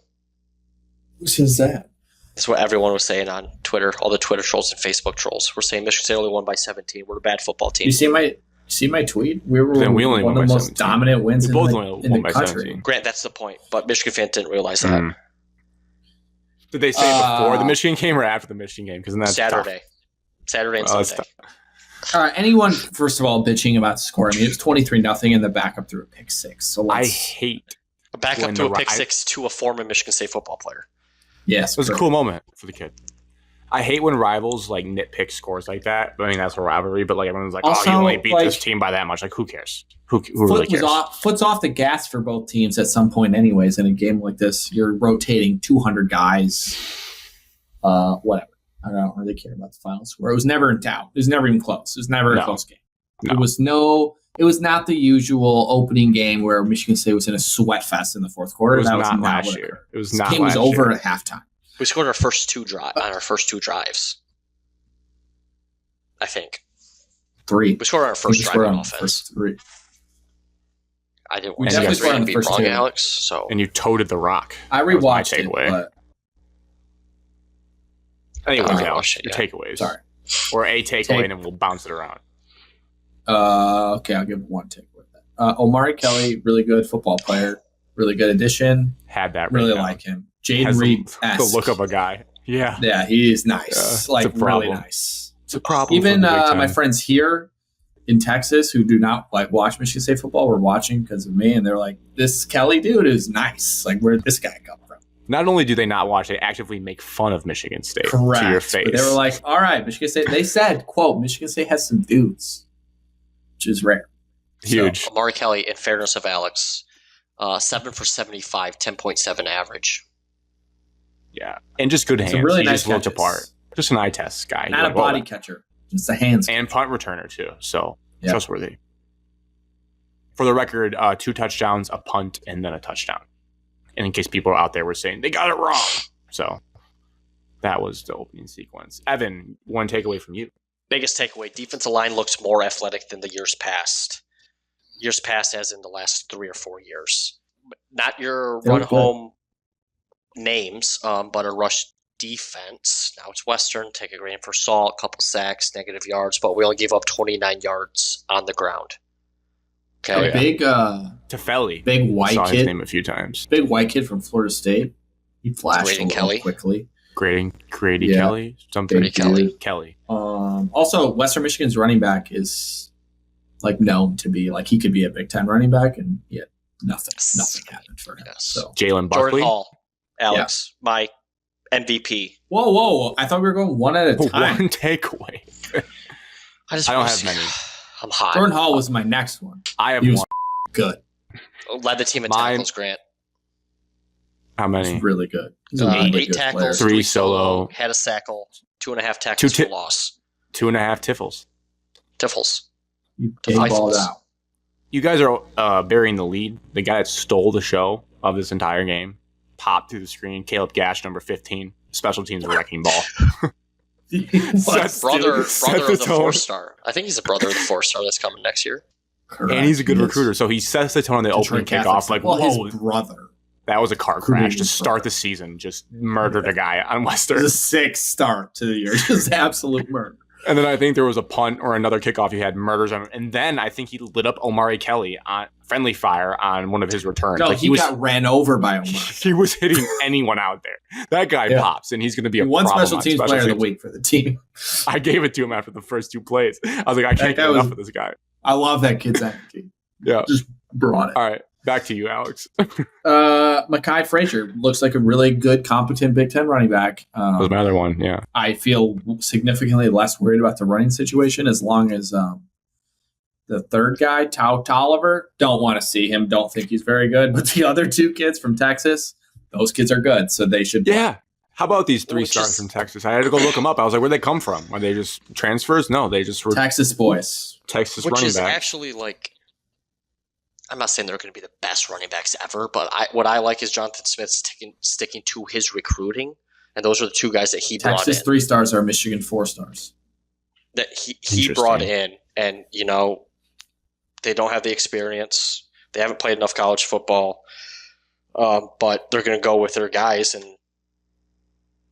Who says that?
That's what everyone was saying on Twitter. All the Twitter trolls and Facebook trolls were saying Michigan State only won by 17. We're a bad football team.
You see my tweet? We were
Then we only
one
won
of the
by
most
17.
dominant wins
We both
in
only
the
won by
country.
17.
Grant, that's the point. But Michigan fans didn't realize that.
Did they say before the Michigan game or after the Michigan game? Because that's
Saturday.
Tough.
Saturday and
Well,
Sunday.
All right. Anyone, first of all, bitching about the score? I mean, it was 23-0, and the backup threw a pick six. So
I hate.
A backup
when
to a
the
pick
Ri-
six to a former Michigan State football player.
Yes,
It was a cool moment for the kid. I hate when rivals like nitpick scores like that. I mean, that's a rivalry, but like everyone's like,
Also,
"Oh, you only beat
like,
this team by that much." Like, who cares? Who really cares?
Foot's off the gas for both teams at some point, anyways. In a game like this, you're rotating 200 guys. Whatever. I don't really care about the final score. It was never in doubt. It was never even close. It was never a close game.
No.
It was not the usual opening game where Michigan State was in a sweat fest in the fourth quarter.
It was
That was
not
not
last
what
year.
occurred.
It was
This
not
game was
last
over
year.
at halftime.
We scored our first two drives. I think.
3.
We scored on our first drive on offense.
First 3.
I didn't
We
want
definitely
to
scored on
the
be
first
wrong,
2.
Alex. So
And you toted the rock.
I
That was my
rewatched it,
takeaway.
but
Anyways,
I
Alex,
rewatched it,
your
yeah.
takeaways.
sorry.
Or a takeaway, and then we'll bounce it around.
Okay, I'll give one takeaway. Omari Kelly, really good football player, really good addition.
Had that
Really
right now.
like him. Jaden
Has
Reed.
the look of a guy. Yeah.
Yeah, he is nice.
Yeah, it's
like
a problem.
really nice.
It's a problem.
Even
for the Big Ten.
my friends here in Texas who do not like watch Michigan State football were watching because of me, and they're like, "This Kelly dude is nice. Like, where'd this guy come from?"
Not only do they not watch, they actively make fun of Michigan State
Correct.
to your face.
But they were like, "All right, Michigan State." They said, "Quote: Michigan State has some dudes," which is rare.
huge.
Amari Kelly, in fairness of Alex, 7 for 75, 10.7 average.
Yeah. And just good hands.
really
He
nice
just looked
catches.
apart. Just an eye test guy.
Not
You're
a
like,
body
"Oh."
catcher, just a hands.
And punt returner, too. So,
Yeah.
trustworthy. For the record, 2 touchdowns, a punt, and then a touchdown. And in case people out there were saying, they got it wrong. So, that was the opening sequence. Evan, one takeaway from you.
Biggest takeaway, defensive line looks more athletic than the years past. Years past as in the last 3 or 4 years. Not your
They look
run-home names, but a rush defense. Now it's Western, take a grain for salt, couple sacks, negative yards, but we only gave up 29 yards on the ground. Okay.
A big,
Tefeli.
big white
Saw his
kid,
name a few times.
big white kid from Florida State. He flashed
Grady
a little
Kelly.
quickly.
Grady
Yeah.
Kelly? Something.
Grady
Kelly.
Kelly.
Also, Western Michigan's running back is like known to be like he could be a Big Ten running back, and yet nothing happened for him.
Yes.
So
Jalen
Jordan
Buckley.
Hall, Alex, my MVP.
whoa! I thought we were going one at a time.
One takeaway.
I
I don't have many.
I'm hot.
Jordan Hall was my next one.
I have
He was
one.
good.
Led the team in
Mine-
tackles, Grant.
How many?
He's really good. He's a really
8
good
tackles,
player.
3 solo.
had a sackle, 2.5 tackles
Two
for loss.
2.5 tiffles.
Tiffles.
He
To
game balled
Fifels.
out.
You guys are burying the lead. The guy that stole the show of this entire game popped through the screen. Caleb Gash, number 15. Special teams wrecking ball.
What?
Brother
Set
of
the
the
tone.
4-star. I think he's a brother of the 4-star that's coming next year.
Correct.
And he's a good
He is.
recruiter. So he sets the tone on the opening
Detroit
kickoff.
Catholic.
Like,
well,
whoa,
his brother.
that was a car
Recruiting
crash to
his
start
brother.
the season. Just murdered a guy on
It
Western.
was a 6 start to the year. Just absolute murder.
And then I think there was a punt or another kickoff he had murders on. And then I think he lit up Omari Kelly on friendly fire on one of his returns.
No,
Like,
he got ran over by Omar.
he was hitting anyone out there. That guy
Yeah.
pops, and he's going to be a
One
problem
special
on
teams
special
player of the
teams.
week for the team.
I gave it to him after the first 2 plays. I was like, I can't
guy
get enough
was-
of this guy.
I love that kid's energy.
Yeah.
Just brought it.
All right. Back to you, Alex.
Mekhi Frazier looks like a really good, competent Big Ten running back.
That was my other one. Yeah.
I feel significantly less worried about the running situation as long as the third guy, Tolliver, don't want to see him. Don't think he's very good. But the other 2 kids from Texas, those kids are good, so they should.
Yeah. How about these 3
Which
stars
is-
from Texas? I had to go look them up. I was like, where'd they come from? Are they just transfers? No, they just were
Texas boys.
Texas
Which
running
is
backs.
actually like, I'm not saying they're going to be the best running backs ever, but what I like is Jonathan Smith sticking to his recruiting, and those are the 2 guys that he brought
Texas
in.
3 stars are Michigan 4 stars.
That he
Interesting.
brought in And, they don't have the experience. They haven't played enough college football. But they're going to go with their guys. And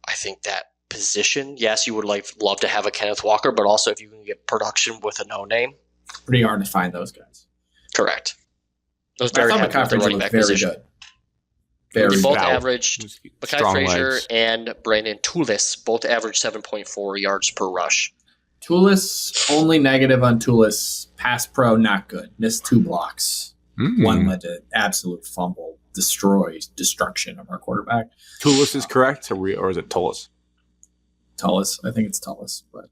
I think that position, yes, you would love to have a Kenneth Walker, but also if you can get production with a no-name.
Pretty hard to find those guys.
Correct. I was very happy with the running back position.
Good. Very
both
valid.
averaged, Mekhi Frazier and Brandon Tulis both averaged 7.4 yards per rush.
Tulis, only negative on Tulis. Pass pro, not good. Missed 2 blocks. One led to absolute fumble, destruction of our quarterback.
Tulis is correct, or is it Tulis?
Tullis. I think it's Tullis, but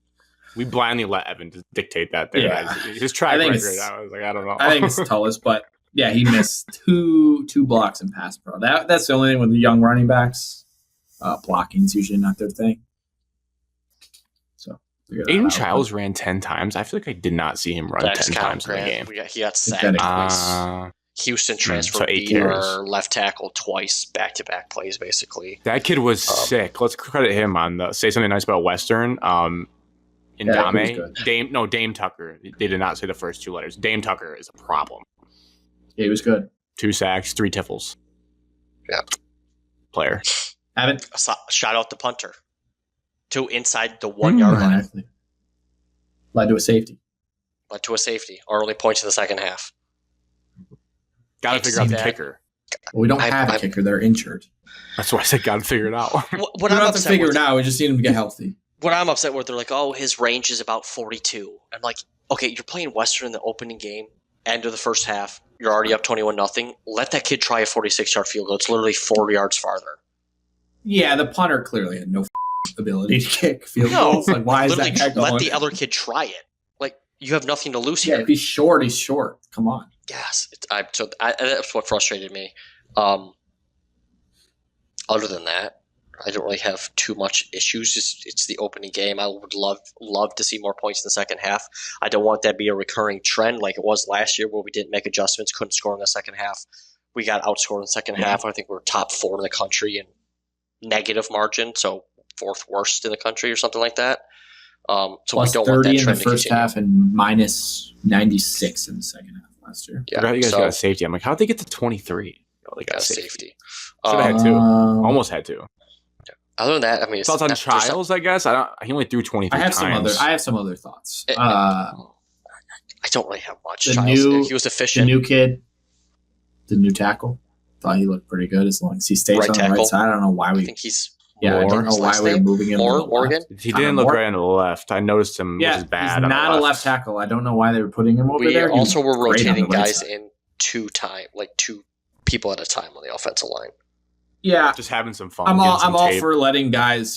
we blindly let Evan dictate that there.
Yeah.
His track record. I was like, I don't know.
I think it's Tullis, but yeah, he missed two blocks in pass pro. That's the only thing with the young running backs. Blocking is usually not their thing. So
Aiden Childs ran 10 times. I feel like I did not see him run 10 times in the game.
He got sacked twice. Houston transferred our left tackle twice, back-to-back plays, basically.
That kid was sick. Let's credit him on say something nice about Western. Dame Tucker. They did not say the first 2 letters. Dame Tucker is a problem.
Yeah, he was good.
2 sacks, 3 tiffles.
Yeah.
Player.
Shout out the punter. 2 inside the 1-yard line.
Led to a safety.
Our only points in the second half.
Got to figure out the kicker.
Well, we don't have a kicker. They're injured.
That's why I said got to figure it out.
We don't have to figure it out. We just need him to get healthy.
What I'm upset with, they're like, oh, his range is about 42. I'm like, okay, you're playing Western in the opening game, end of the first half. You're already up 21-0. Let that kid try a 46-yard field goal. It's literally 4 yards farther.
Yeah, the punter clearly had no ability to kick field goals. Like, why is that guy going?
Let the other kid try it. Like, you have nothing to lose here.
Yeah, if he's short, he's short. Come on.
Yes, that's what frustrated me. Other than that, I don't really have too much issues. It's the opening game. I would love to see more points in the second half. I don't want that to be a recurring trend like it was last year where we didn't make adjustments, couldn't score in the second half. We got outscored in the second half. I think we're top 4 in the country in negative margin, so 4th worst in the country or something like that. So
plus
we don't
30
want that
in
trend
the first half and minus 96 in the second half last year.
Yeah, you guys got a safety. I'm like, how'd they get to 23?
They got a safety.
Should have had 2. Almost had 2.
Yeah. Other than that, I mean,
thoughts on Childs, I guess. He only threw 23 times.
I have some other thoughts.
I don't really have much.
He
was efficient.
The new kid, the new tackle, thought he looked pretty good as long as he stays on the right side. I don't know why
I think he's.
Yeah, I don't know why we're moving him.
Oregon.
He didn't look right on the left. I noticed him.
Yeah,
was bad.
He's not a left tackle. I don't know why they were putting him over there.
We also were rotating guys in 2 people at a time on the offensive line.
Yeah,
just having some fun.
I'm all for letting guys,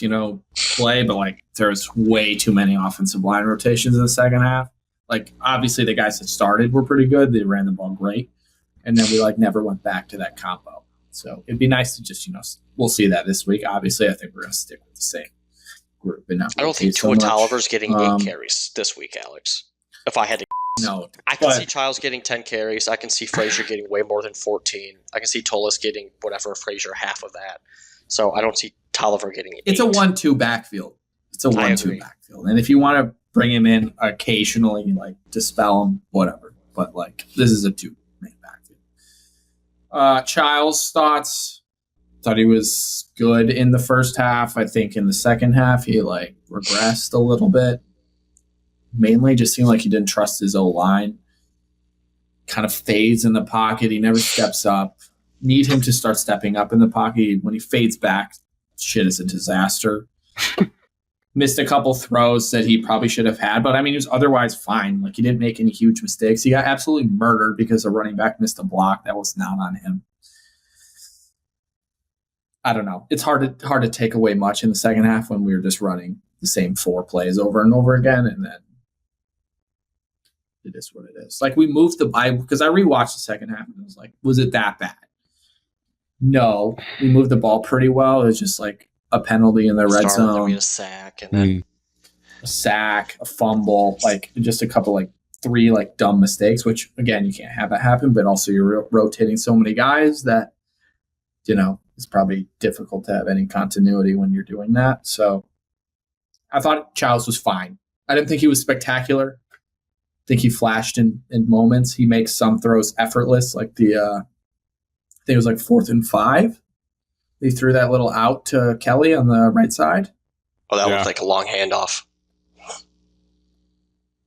play, but there's way too many offensive line rotations in the second half. Obviously the guys that started were pretty good. They ran the ball great, and then we never went back to that combo. So it'd be nice to just, we'll see that this week. Obviously, I think we're going to stick with the same group. And not
I don't think Tua Tolliver's getting 8 carries this week, Alex. If I had to
No.
I can see Childs getting 10 carries. I can see Frazier getting way more than 14. I can see Tolis getting Frazier half of that. So I don't see Tolliver getting 8.
It's a 1-2 backfield. It's a 1-2 backfield. And if you want to bring him in occasionally, dispel him, whatever. But, this is a 2. Childs' thoughts. Thought he was good in the first half. I think in the second half he regressed a little bit. Mainly just seemed like he didn't trust his O-line. Kind of fades in the pocket. He never steps up. Need him to start stepping up in the pocket. When he fades back, shit is a disaster. Missed a couple throws that he probably should have had, but he was otherwise fine. He didn't make any huge mistakes. He got absolutely murdered because a running back missed a block. That was not on him. I don't know. It's hard to take away much in the second half when we were just running the same 4 plays over and over again, and then it is what it is. We moved because I rewatched the second half and it was was it that bad? No, we moved the ball pretty well. It was just a penalty in the red zone.
Then we had a sack, and then
a sack, a fumble, just a couple 3 dumb mistakes, which again you can't have that happen. But also you're rotating so many guys that it's probably difficult to have any continuity when you're doing that. So I thought Childs was fine. I didn't think he was spectacular. think he flashed in moments. He makes some throws effortless, like I think it was like 4th and 5. They threw that little out to Kelly on the right side.
Oh, that looked like a long handoff.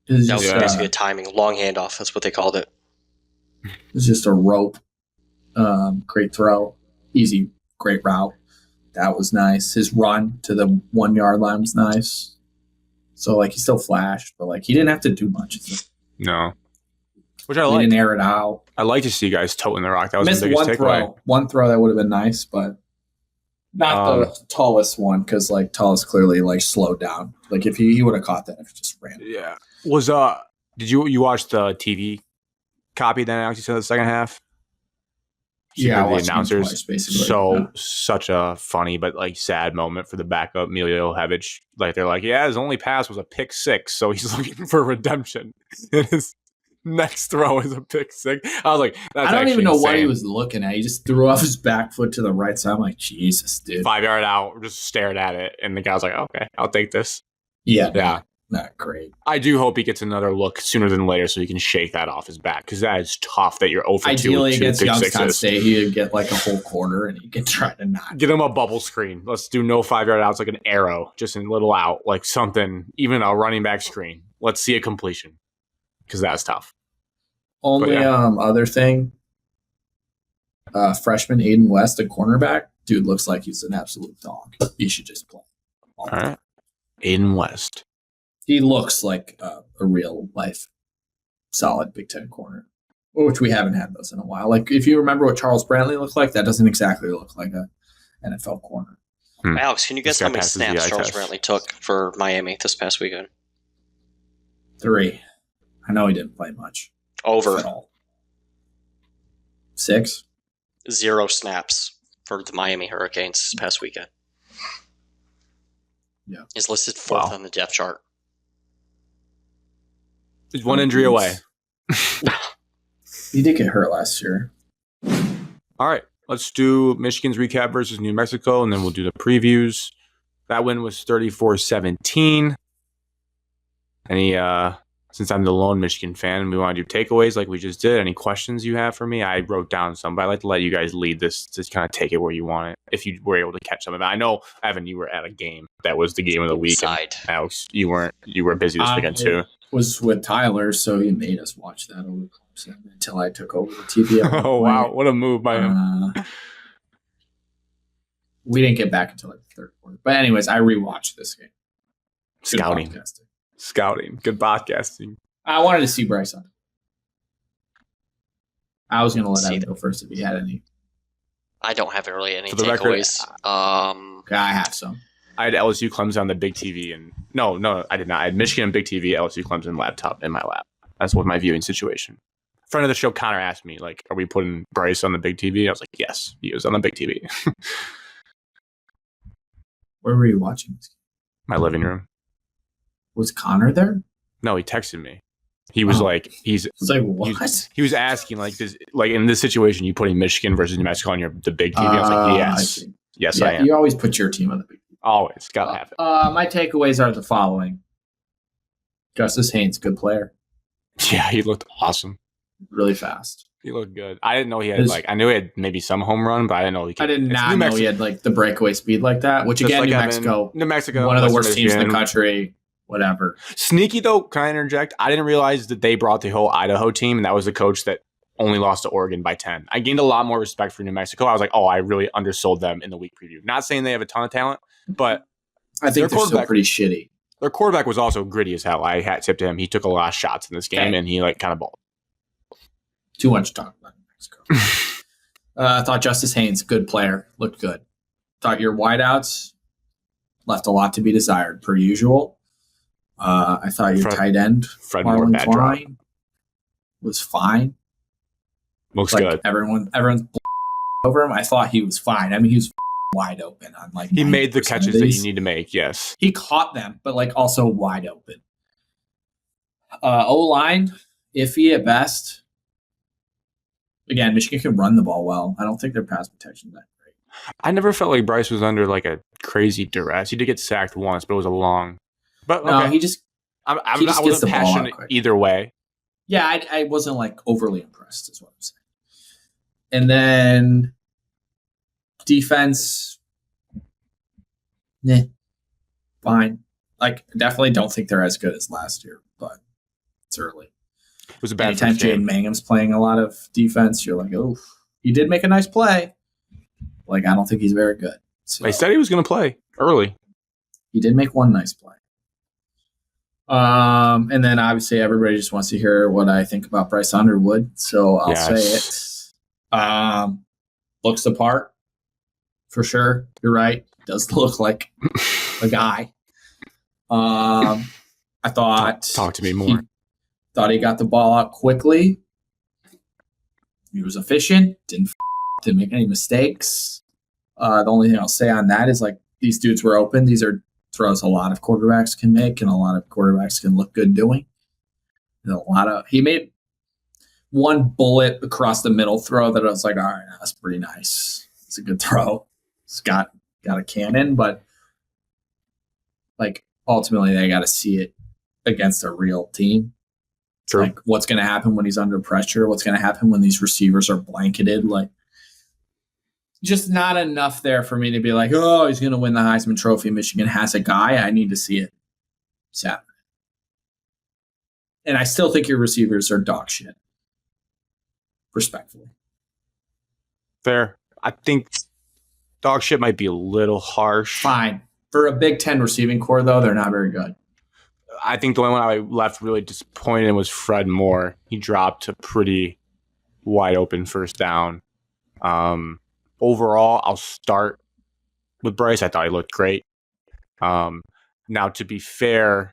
That
was basically a timing long handoff. That's what they called it.
It was just a rope. Great throw. Easy, great route. That was nice. His run to the 1 yard line was nice. So, like, he still flashed, but, like, he didn't have to do much.
No. Which I
He
like.
didn't air it out.
I like to see guys toting the rock. That was
Missed
the biggest takeaway.
One throw that would have been nice, but not the tallest one, because, like, tallest clearly, like, slowed down. Like, if he would have caught that if he just ran.
Yeah. Was did you watch the TV copy then, Alex? You said the second half?
Yeah,
the announcers.
Twice, basically.
Such a funny but like sad moment for the backup, Emilio Hevich. Like they're like, yeah, his only pass was a pick 6, so he's looking for redemption. And his next throw is a pick 6. I was like, that's
I don't even know
insane.
what he was looking at. He just threw off his back foot to the right side. I'm like, Jesus, dude.
5 yard out, just stared at it, and the guy was like, okay, I'll take this.
Yeah. Not great.
I do hope he gets another look sooner than later so he can shake that off his back, because that is tough that you're over
Ideally,
two
against
pick
Youngstown
sixes.
State, he would get like a whole quarter and he could try to not.
Get him a bubble screen. Let's do no 5 yard outs, like an arrow, just a little out, like something, even a running back screen. Let's see a completion, because that's tough.
Only other thing, freshman Aiden West, a cornerback, dude looks like he's an absolute dog. He should just play.
All right. Aiden West.
He looks like a real life solid Big Ten corner, which we haven't had those in a while. Like, if you remember what Charles Brantley looked like, that doesn't exactly look like a NFL corner.
Alex, can you guess how many snaps Charles Brantley took for Miami this past weekend?
3. I know he didn't play much.
Over.
At all. 6.
0 snaps for the Miami Hurricanes this past weekend.
Yeah.
He's listed 4th on the depth chart.
He's one injury away.
He did get hurt last year.
All right. Let's do Michigan's recap versus New Mexico, and then we'll do the previews. That win was 34-17. Since I'm the lone Michigan fan, we want to do takeaways like we just did. Any questions you have for me? I wrote down some, but I'd like to let you guys lead this to kind of take it where you want it, if you were able to catch some of it. I know, Evan, you were at a game. That was the game of the week. Alex, you were busy this weekend too.
Was with Tyler, so he made us watch that until I took over the TV.
Oh, wow. What a move by him.
We didn't get back until like the third quarter. But anyways, I rewatched this game.
Scouting. Good podcasting.
I wanted to see Bryce on. I was going to let Evan go first if he had any.
I don't have really any
takeaways.
Okay, I have some.
I had LSU Clemson on the big TV, and no, I did not. I had Michigan on big TV, LSU Clemson laptop in my lap. That's what my viewing situation. Friend of the show, Connor, asked me, like, are we putting Bryce on the big TV? I was like, yes, he was on the big TV.
Where were you watching this game?
My living room.
Was Connor there?
No, he texted me. He was like,
what?
He was asking, like, in this situation, you putting Michigan versus New Mexico on the big TV? I was like, yes. Yes, I am.
You always put your team on the big TV.
Always. Gotta have it.
My takeaways are the following. Justice Haynes, good player.
Yeah, he looked awesome.
Really fast.
He looked good. I didn't know he had I knew he had maybe some home run, but I didn't know he could.
I did not know he had like the breakaway speed like that, which again, New Mexico, one of the worst teams in the country, whatever.
Sneaky though, can I interject? I didn't realize that they brought the whole Idaho team, and that was the coach that only lost to Oregon by 10. I gained a lot more respect for New Mexico. I was like, oh, I really undersold them in the week preview. Not saying they have a ton of talent, but
I think they're still pretty shitty.
Their quarterback was also gritty as hell. I hat tip to him. He took a lot of shots in this game, and he like kind of balled.
Too much talk about New Mexico. I thought Justice Haynes, good player, looked good. Thought your wideouts left a lot to be desired, per usual. I thought your tight end, Marlon Klein, was fine.
Looks good.
Everyone's over him. I thought he was fine. I mean, he was wide open on like. He
made the catches that you need to make. Yes,
he caught them, but like also wide open. O-line, iffy at best. Again, Michigan can run the ball well. I don't think their pass protection is that great.
I never felt like Bryce was under like a crazy duress. He did get sacked once, but it was a long. But
no,
okay.
he just.
I wasn't passionate either way.
Yeah, I wasn't like overly impressed, is what I'm saying. And then defense, fine. Like, definitely don't think they're as good as last year, but it's early.
It was a bad
Anytime
first game.
Jaden Mangum's playing a lot of defense, you're like, oh, he did make a nice play. Like, I don't think he's very good. So
They said he was going to play early.
he did make one nice play. And then obviously everybody just wants to hear what I think about Bryce Underwood, so I'll say it. Looks the part for sure. You're right. Does look like a guy. I thought
Talk to me more.
Thought he got the ball out quickly. He was efficient. Didn't make any mistakes. The only thing I'll say on that is like these dudes were open. These are throws a lot of quarterbacks can make, and a lot of quarterbacks can look good doing. And he made one bullet across the middle throw that I was like, all right, that's pretty nice. It's a good throw. It's got a cannon, but like ultimately they got to see it against a real team.
True.
Like what's going to happen when he's under pressure? What's going to happen when these receivers are blanketed? Like just not enough there for me to be like, oh, he's going to win the Heisman Trophy. Michigan has a guy. I need to see it Saturday. And I still think your receivers are dog shit. Respectfully.
Fair. I think dog shit might be a little harsh.
Fine. For a Big Ten receiving core, though, they're not very good.
I think the only one I left really disappointed in was Fred Moore. He dropped a pretty wide open first down. Overall, I'll start with Bryce. I thought he looked great. Now, to be fair,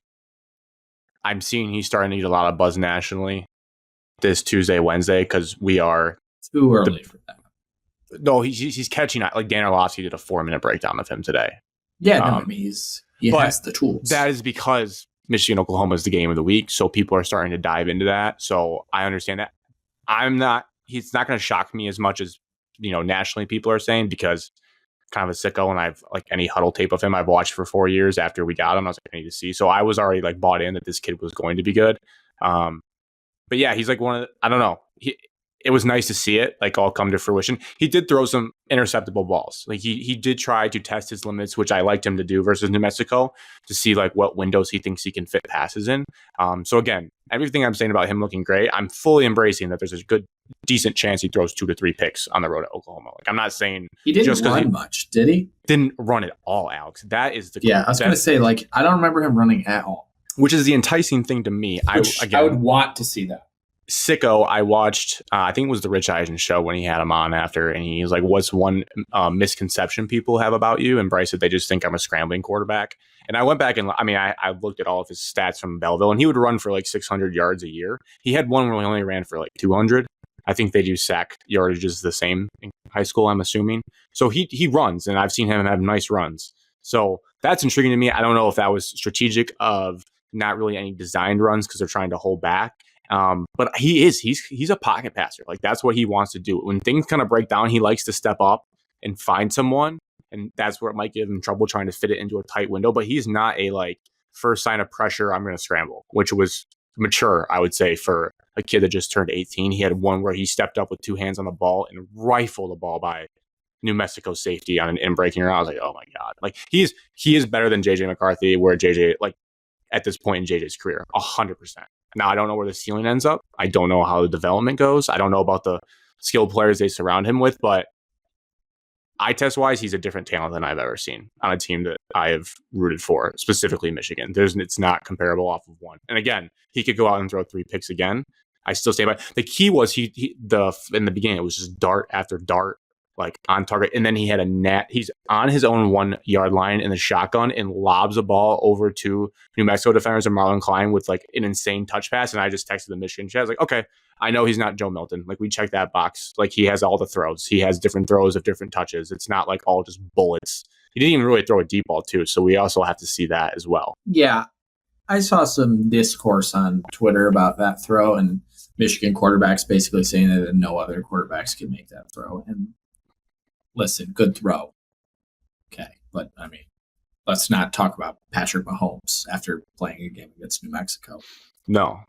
I'm seeing he's starting to get a lot of buzz nationally this Tuesday, Wednesday, because we are
too early for that.
No, he's catching. Like Dan Orlovsky did a 4-minute breakdown of him today.
Yeah, no, I mean he has the tools.
That is because Michigan Oklahoma is the game of the week, so people are starting to dive into that. So I understand that. He's not going to shock me as much as nationally people are saying, because kind of a sicko, and I've like any huddle tape of him I've watched for 4 years after we got him. I was like, I need to see. So I was already like bought in that this kid was going to be good. But yeah, he's like one of I don't know. It was nice to see it like all come to fruition. He did throw some interceptable balls. Like he did try to test his limits, which I liked him to do versus New Mexico, to see like what windows he thinks he can fit passes in. So again, everything I'm saying about him looking great, I'm fully embracing that there's a good, decent chance he throws 2 to 3 picks on the road at Oklahoma. Like I'm not saying
he didn't run much, did he?
Didn't run at all, Alex. That is the
I was going to say like I don't remember him running at all,
which is the enticing thing to me. I
would want to see that.
Sicko, I watched, I think it was the Rich Eisen show when he had him on after, and he was like, what's one misconception people have about you? And Bryce said, they just think I'm a scrambling quarterback. And I went back and I looked at all of his stats from Belleville, and he would run for like 600 yards a year. He had one where he only ran for like 200. I think they do sack yardages the same in high school, I'm assuming. So he runs, and I've seen him have nice runs. So that's intriguing to me. I don't know if that was strategic of not really any designed runs because they're trying to hold back. But he's a pocket passer. Like that's what he wants to do. When things kind of break down, he likes to step up and find someone. And that's where it might give him trouble trying to fit it into a tight window. But he's not a like first sign of pressure, I'm going to scramble, which was mature, I would say, for a kid that just turned 18. He had one where he stepped up with 2 hands on the ball and rifled the ball by New Mexico safety on an in breaking around. I was like, oh my God. Like he is better than JJ McCarthy, where JJ, like at this point in JJ's career, 100%. Now, I don't know where the ceiling ends up. I don't know how the development goes. I don't know about the skilled players they surround him with, but eye test wise, he's a different talent than I've ever seen on a team that I have rooted for, specifically Michigan. It's not comparable off of one. And again, he could go out and throw 3 picks again. I still say, but the key was in the beginning, it was just dart after dart, like on target. And then he had a net. He's on his own 1 yard line in the shotgun and lobs a ball over to New Mexico defenders and Marlon Klein with like an insane touch pass. And I just texted the Michigan chat. I was like, okay, I know he's not Joe Milton. Like we checked that box. Like he has all the throws. He has different throws of different touches. It's not like all just bullets. He didn't even really throw a deep ball too. So we also have to see that as well.
Yeah. I saw some discourse on Twitter about that throw, and Michigan quarterbacks basically saying that no other quarterbacks can make that throw. And listen, good throw. Okay. But, I mean, let's not talk about Patrick Mahomes after playing a game against New Mexico.
No.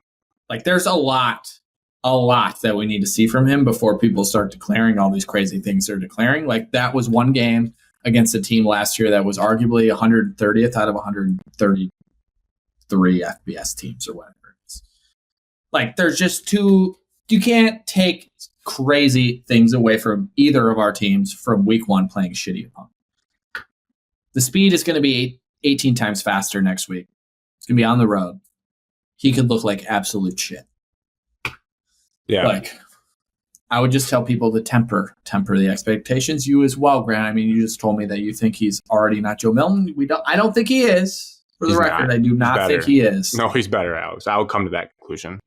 Like there's a lot that we need to see from him before people start declaring all these crazy things they're declaring. Like that was one game against a team last year that was arguably 130th out of 133 FBS teams or whatever it is. Like there's just you can't take crazy things away from either of our teams from week one playing shitty opponent. The speed is going to be 18 times faster next week. It's going to be on the road. He could look like absolute shit.
Yeah.
Like, I would just tell people to temper the expectations. You as well, Grant. I mean, you just told me that you think he's already not Joe Milton. I don't think he is. For the record, I do not think he is.
No, he's better, Alex. I would come to that conclusion.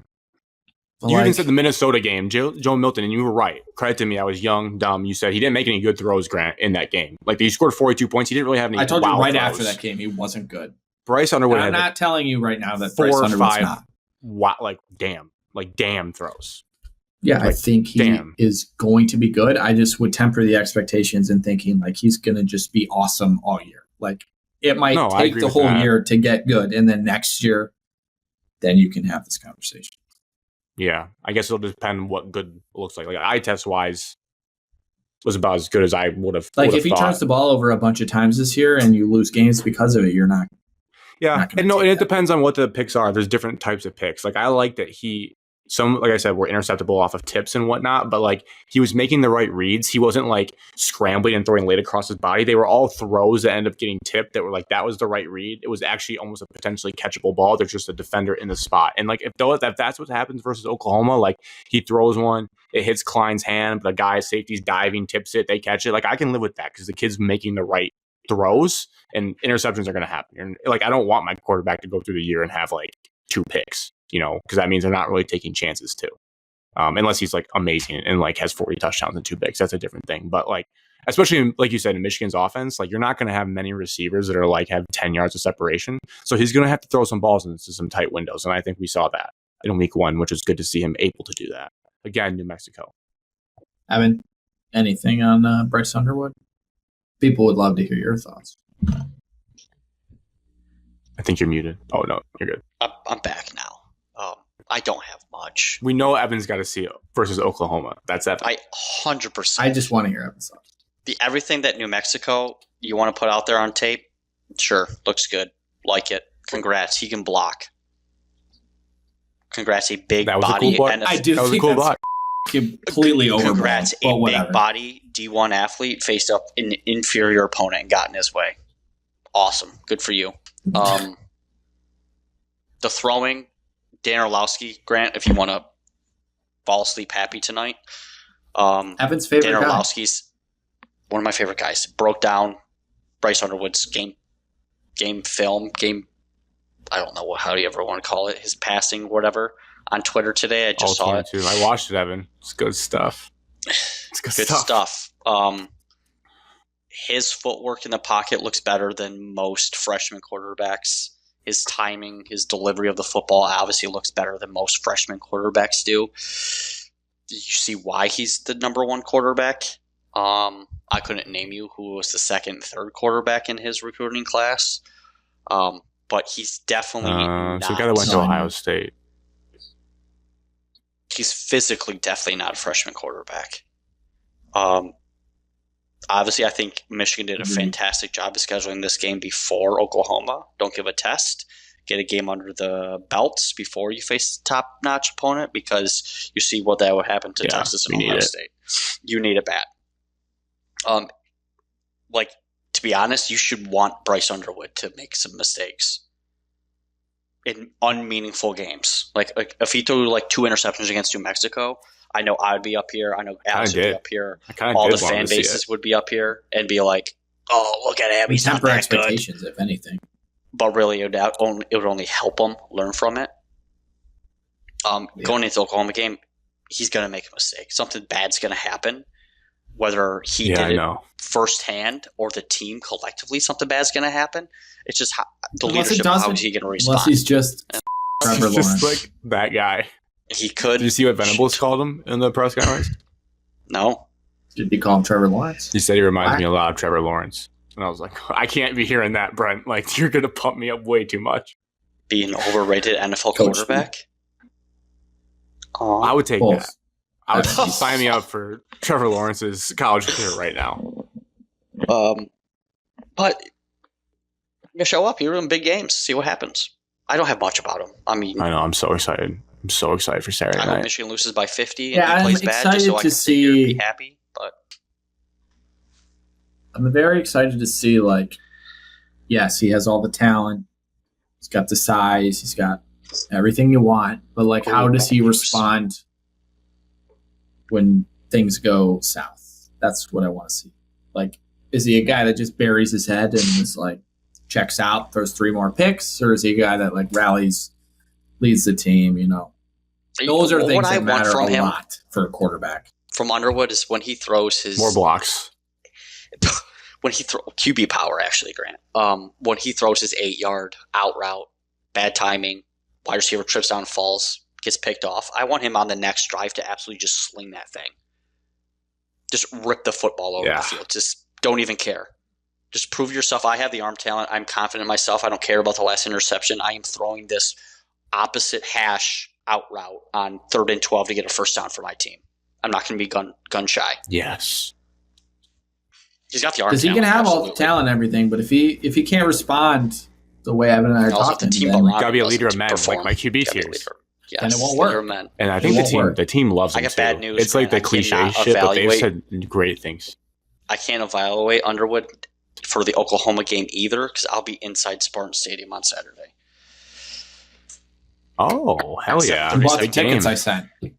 But
you even said the Minnesota game, Joe Milton, and you were right. Credit to me, I was young, dumb. You said he didn't make any good throws, Grant, in that game. Like, he scored 42 points. He didn't really have any.
I told you right
throws.
after that game, he wasn't good.
Bryce Underwood.
I'm not telling you right now that
4
Bryce
or
Underwood's
5.
not.
Wow, damn throws.
Yeah, I think he is going to be good. I just would temper the expectations and thinking like he's going to just be awesome all year. Like it might take the whole year to get good, and then next year, then you can have this conversation.
Yeah, I guess it'll depend on what good looks like. Like eye test wise, was about as good as I would have.
Like if he turns the ball over a bunch of times this year and you lose games because of it, you're not.
Yeah, and it depends on what the picks are. There's different types of picks. Like I like that some, like I said, were interceptable off of tips and whatnot, but like he was making the right reads. He wasn't like scrambling and throwing late across his body. They were all throws that end up getting tipped that were like, that was the right read. It was actually almost a potentially catchable ball. There's just a defender in the spot. And like, if that's what happens versus Oklahoma, like he throws one, it hits Klein's hand, but the guy safety's diving, tips it, they catch it. Like I can live with that because the kid's making the right throws and interceptions are going to happen. And like, I don't want my quarterback to go through the year and have like 2 picks. Because that means they're not really taking chances too. Unless he's like amazing and like has 40 touchdowns and 2 picks. That's a different thing. But like, especially like you said, in Michigan's offense, like you're not going to have many receivers that are like have 10 yards of separation. So he's going to have to throw some balls into some tight windows. And I think we saw that in week 1, which is good to see him able to do that. Again, New Mexico.
Evan, anything on Bryce Underwood? People would love to hear your thoughts.
I think you're muted. Oh, no, you're good.
I'm back now. I don't have much.
We know Evan's got to see it versus Oklahoma. That's Evan.
100%.
I just want to hear Evan's thoughts.
Everything that New Mexico you want to put out there on tape, sure, looks good. Like it. Congrats. He can block. Congrats, a big
that was
body.
A cool block.
I do
that was
think
a cool
that's
block.
Completely overblown.
Congrats, a big body D1 athlete faced up an inferior opponent and got in his way. Awesome. Good for you. The throwing, Dan Orlowski, Grant, if you want to fall asleep happy tonight.
Evan's favorite
Dan
guy.
Orlowski's one of my favorite guys. Broke down Bryce Underwood's game film, I don't know how do you ever want to call it, his passing, whatever, on Twitter today. I just saw it.
I watched it, Evan. It's good stuff. It's good
stuff. His footwork in the pocket looks better than most freshman quarterbacks. His timing, his delivery of the football obviously looks better than most freshman quarterbacks do. Did you see why he's the number 1 quarterback? I couldn't name you who was the 2nd and 3rd quarterback in his recruiting class. But he's definitely not.
So the guy that went to Ohio State.
He's physically definitely not a freshman quarterback. Obviously, I think Michigan did a fantastic job of scheduling this game before Oklahoma. Don't give a test. Get a game under the belts before you face the top-notch opponent because you see what that would happen to Texas and Ohio State. You need it bad. To be honest, you should want Bryce Underwood to make some mistakes in unmeaningful games. Like if he threw like 2 interceptions against New Mexico, I know I would be up here. I know Alex would be up here. All the fan bases would be up here and be like, "Oh, look at him! He's not that
expectations, if anything."
But really, it would only help him learn from it. Going into the Oklahoma game, he's going to make a mistake. Something bad's going to happen. Whether he did it firsthand or the team collectively, something bad's going to happen. It's just the leadership. How is he going to respond?
Unless he's just Trevor Lawrence.
Just like that guy.
He could.
Did you see what Venables called him in the press conference?
No.
Did he call him Trevor Lawrence?
He said he reminds me a lot of Trevor Lawrence. And I was like, I can't be hearing that, Brent. Like, you're going to pump me up way too much.
Be an overrated NFL quarterback?
I would take
Bulls.
that. I would sign me up for Trevor Lawrence's college career right now.
But you show up. You're in big games. See what happens. I don't have much about him. I mean,
I know. I'm so excited. I'm so excited for Saturday
I
night.
hope Michigan loses by 50 and
Yeah,
he plays
I'm
bad just so I
excited
can
to
sit here and be
see-
happy. But
I'm very excited to see, like, yes, he has all the talent. He's got the size. He's got everything you want. But, like, how does he respond when things go south? That's what I want to see. Like, is he a guy that just buries his head and is like, checks out, throws 3 more picks? Or is he a guy that, like, rallies, leads the team, you know? Those are things that matter a lot for a quarterback.
From Underwood is when he throws his
More blocks.
when he throw QB power, actually, Grant. When he throws his 8-yard out route, bad timing, wide receiver trips down, falls, gets picked off. I want him on the next drive to absolutely just sling that thing, just rip the football over the field. Just don't even care. Just prove yourself. I have the arm talent. I'm confident in myself. I don't care about the last interception. I am throwing this opposite hash out route on 3rd and 12 to get a first down for my team. I'm not going to be gun shy.
Yes.
He's got the arm
Because he
talent.
can have
absolutely.
all the talent and everything, but if he can't respond the way Evan and I are
Also,
talking,
the team
then
around
Gotta be a
him
leader of
doesn't
men,
perform.
like my QB
Gotta be a
tiers.
leader. Yes,
Then it won't
leader
work.
of men.
And I think
It won't work.
the team loves him
I got
too.
bad news,
It's like the
man. I
cliche
cannot
shit, but they've
evaluate-
said great things.
I can't evaluate Underwood for the Oklahoma game either because I'll be inside Spartan Stadium on Saturday.
Oh, hell yeah.
You bought the
Big game.
tickets I sent.
Nice.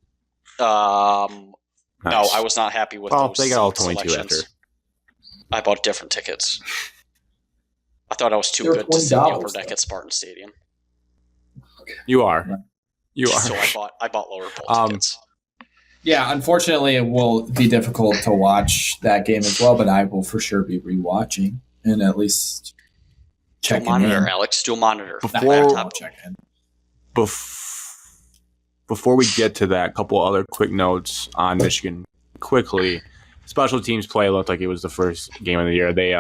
No, I was not happy with
Well,
those
they got all
seat
22
selections.
after.
I bought different tickets. I thought I was too
They were
good to sit in the upper
$20
deck
though.
at Spartan Stadium.
You are.
Yeah.
You are.
So I bought lower bowl tickets.
Yeah, unfortunately, it will be difficult to watch that game as well, but I will for sure be rewatching and at least
Dual
checking
monitor,
in.
Alex. Dual monitor.
Before-
I'll check in.
Before we get to that, a couple other quick notes on Michigan. Quickly, special teams play looked like it was the first game of the year. They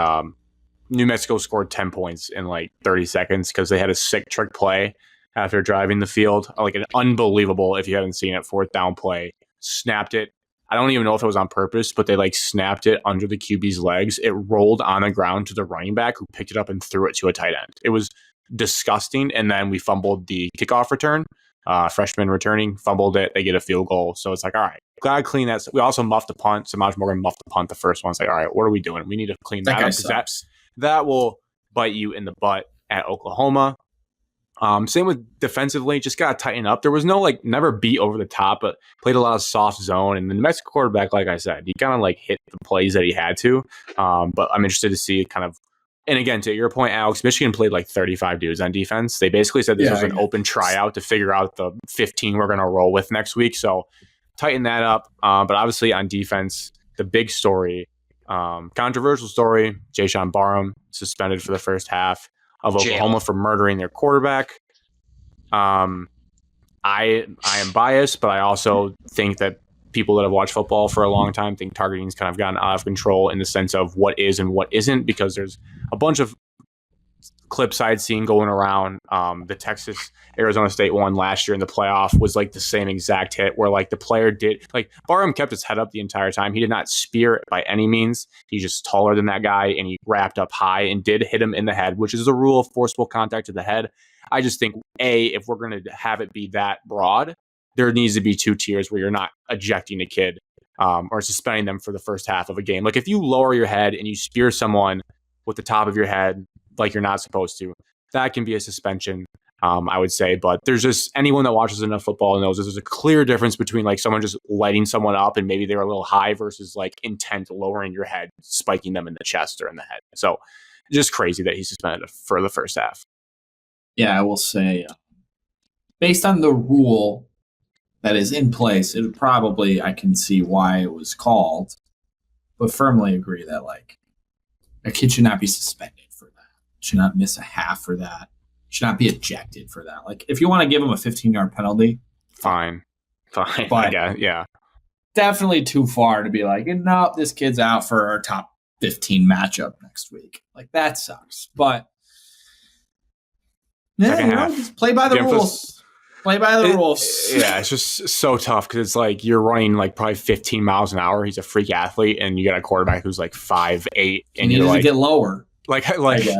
New Mexico scored 10 points in like 30 seconds because they had a sick trick play after driving the field. Like an unbelievable, if you haven't seen it, 4th down play. Snapped it. I don't even know if it was on purpose, but they like snapped it under the QB's legs. It rolled on the ground to the running back who picked it up and threw it to a tight end. It was disgusting. And then we fumbled the kickoff return. Freshman returning, fumbled it. They get a field goal. So it's like, all right, gotta clean that. We also muffed the punt. Samaj Morgan muffed the punt the first one. It's like, all right, what are we doing? We need to clean that up because that will bite you in the butt at Oklahoma. Same with defensively, just got to tighten up. There was no never beat over the top, but played a lot of soft zone. And the New Mexico quarterback, like I said, he kind of hit the plays that he had to. But I'm interested to see kind of, and again, to your point, Alex, Michigan played 35 dudes on defense. They basically said this was an open tryout to figure out the 15 we're going to roll with next week. So tighten that up. But obviously on defense, the big story, controversial story, Jayshon Barham suspended for the first half of Oklahoma for murdering their quarterback. I am biased, but I also think that people that have watched football for a long time think targeting's kind of gotten out of control in the sense of what is and what isn't, because there's a bunch of clips I'd seen going around. The Texas Arizona State one last year in the playoff was the same exact hit where the player did Barham kept his head up the entire time. He did not spear it by any means. He's just taller than that guy, and he wrapped up high and did hit him in the head, which is the rule of forcible contact to the head. I just think if we're going to have it be that broad, there needs to be 2 tiers where you're not ejecting a kid or suspending them for the first half of a game. If you lower your head and you spear someone with the top of your head like you're not supposed to, that can be a suspension, I would say. But there's just anyone that watches enough football knows there's a clear difference between someone just lighting someone up and maybe they're a little high versus intent lowering your head, spiking them in the chest or in the head. So just crazy that he's suspended for the first half.
Yeah, I will say, based on the rule that is in place, it probably, I can see why it was called, but firmly agree that a kid should not be suspended for that. Should not miss a half for that. Should not be ejected for that. If you want to give him a 15-yard penalty,
fine.
But
yeah,
definitely too far to be no, this kid's out for our top 15 matchup next week. That sucks. But yeah, just play by the rules. Play by the rules.
Yeah, it's just so tough because it's like you're running like probably 15 miles an hour. He's a freak athlete, and you got a quarterback who's like 5'8", and
you
you're like,
to get lower.
Like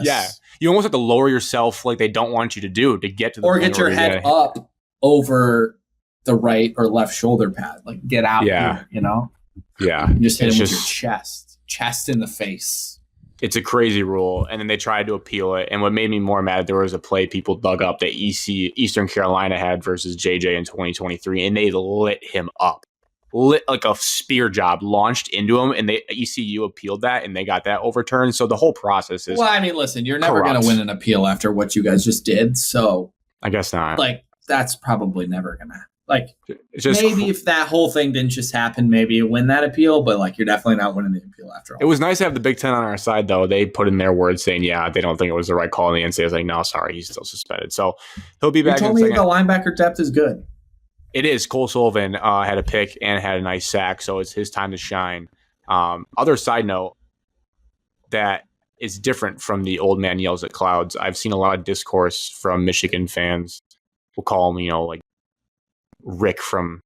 yeah, you almost have to lower yourself like they don't want you to do to get to the
or
point
get your head up over the right or left shoulder pad. Like get out here, you know?
Yeah.
You just hit him with your chest in the face.
It's a crazy rule, and then they tried to appeal it. And what made me more mad, there was a play people dug up that Eastern Carolina had versus JJ in 2023, and they lit him up. Lit like a spear job, launched into him, and ECU appealed that, and they got that overturned. So the whole process is.
Well, I mean, listen, you're never going to win an appeal after what you guys just did. So
I guess not.
Like that's probably never going to. Like, maybe if that whole thing didn't just happen, maybe you win that appeal, but like you're definitely not winning the appeal after all.
It was nice to have the Big Ten on our side, though. They put in their word saying, yeah, they don't think it was the right call. And the NCAA was like, no, sorry, he's still suspended. So he'll be back.
You told me the linebacker depth is good.
It is. Cole Sullivan had a pick and had a nice sack, so it's his time to shine. Other side note that is different from the old man yells at clouds. I've seen a lot of discourse from Michigan fans. We'll call them, like Rick from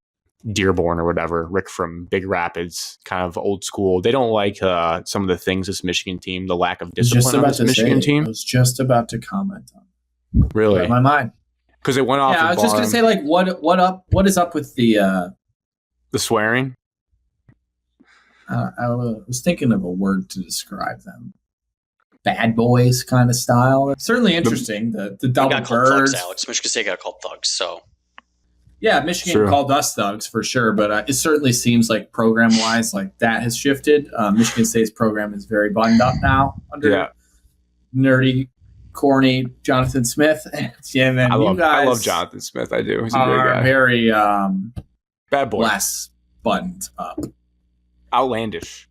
Dearborn or whatever, Rick from Big Rapids, kind of old school. They don't like some of the things this Michigan team, the lack of discipline on this Michigan team.
I was just about to comment on.
Really?
My mind.
Because it went off.
Yeah, I was just going to say, like, what is up with the
swearing?
I was thinking of a word to describe them. Bad boys kind of style. Certainly interesting. The double birds.
Thugs, Alex. Michigan State got called thugs, so.
Yeah, Michigan called us thugs for sure, but it certainly seems like program-wise, like that has shifted. Michigan State's program is very buttoned up now under nerdy, corny Jonathan Smith. And then
I love Jonathan Smith. I do. He's a great guy.
Very
bad boy,
less buttoned up,
outlandish.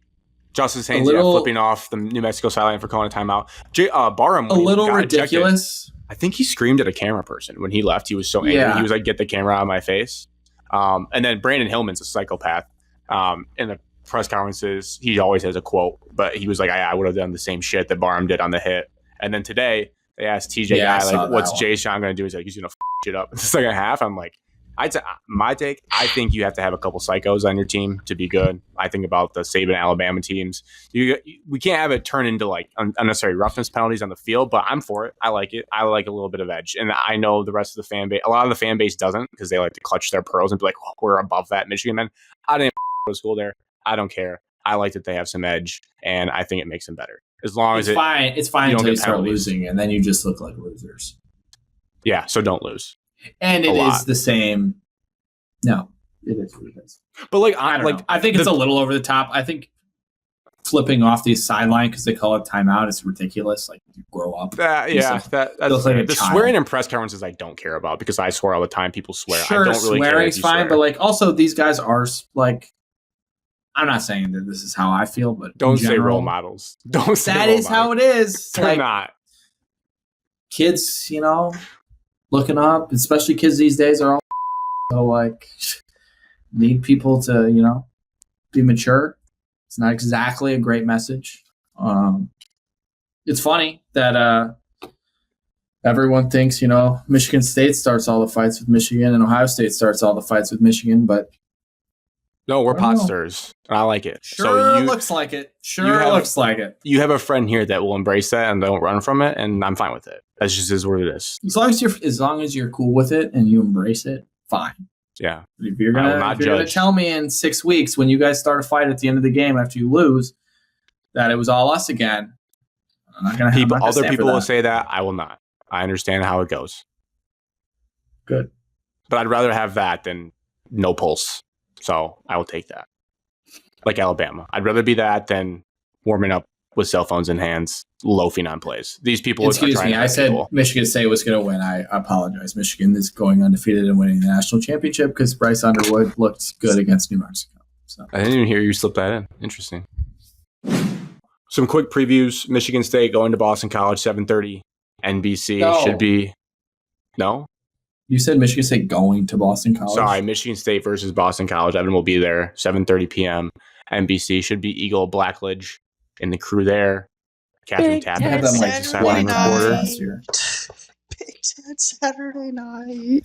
Justice Haynes flipping off the New Mexico sideline for calling a timeout. Barham,
a little ridiculous.
Ejected, I think he screamed at a camera person when he left. He was so angry. Yeah. He was like, "Get the camera out of my face." And then Brandon Hillman's a psychopath. In the press conferences, he always has a quote, but he was like, "I would have done the same shit that Barham did on the hit." And then today they asked TJ Guy, like, "What's Jay Sean going to do?" He's like, "He's going to shit up." It's like a half. I'm like, my take, I think you have to have a couple psychos on your team to be good. I think about the Saban Alabama teams. We can't have it turn into like unnecessary roughness penalties on the field, but I'm for it. I like it. I like a little bit of edge. And I know the rest of the fan base, a lot of the fan base doesn't, because they like to clutch their pearls and be like, oh, we're above that Michigan men. I didn't go to school there. I don't care. I like that they have some edge, and I think it makes them better. As long as
it's fine until you start losing, and then you just look like losers.
Yeah, so don't lose.
And it is the same. No, it is what it is.
But like,
I think it's a little over the top. I think flipping off the sideline because they call it timeout is ridiculous. Like, you grow up.
That's like the swearing in press conferences I don't care about, because I swear all the time. People swear.
Sure,
I don't really care.
Swearing's fine, but like also these guys are like. I'm not saying that this is how I feel, but
don't say role models. Don't say
that is how it is.
They're not.
Kids, looking up, especially kids these days, are all so like need people to, be mature. It's not exactly a great message. It's funny that everyone thinks, Michigan State starts all the fights with Michigan and Ohio State starts all the fights with Michigan, but
no, we're pot stirrers. I like it.
Looks like it. Looks like it.
You have a friend here that will embrace that and don't run from it, and I'm fine with it. That's just is what it is.
As long as you're cool with it and you embrace it, fine.
Yeah.
If you're gonna tell me in 6 weeks when you guys start a fight at the end of the game after you lose that it was all us again, I'm not gonna.
Other people will say that. I will not. I understand how it goes.
Good.
But I'd rather have that than no pulse. So I will take that. Like Alabama. I'd rather be that than warming up with cell phones in hands, loafing on plays. These people
Excuse me, I said Michigan State was going to win. I apologize. Michigan is going undefeated and winning the national championship because Bryce Underwood looked good against New Mexico. So.
I didn't even hear you slip that in. Interesting. Some quick previews. Michigan State going to Boston College, 7:30. NBC should be... No?
You said Michigan State going to Boston College?
Sorry, Michigan State versus Boston College. Evan will be there, 7:30 p.m. NBC should be Eagle Blackledge in the crew there. Catherine Tappan, sideline reporter.
Saturday night.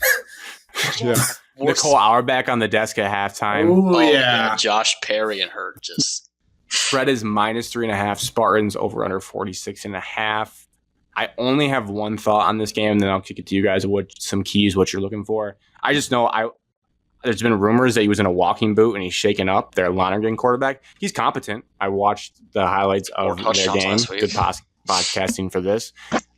Yeah. Nicole Auerbach on the desk at halftime.
Oh, yeah.
Josh Perry and her just.
Spread is -3.5. Spartans over under 46.5. I only have one thought on this game, and then I'll kick it to you guys. Some keys, what you're looking for. I just know there's been rumors that he was in a walking boot and he's shaken up. Their Lonergan quarterback. He's competent. I watched the highlights of their game. Good podcasting for this.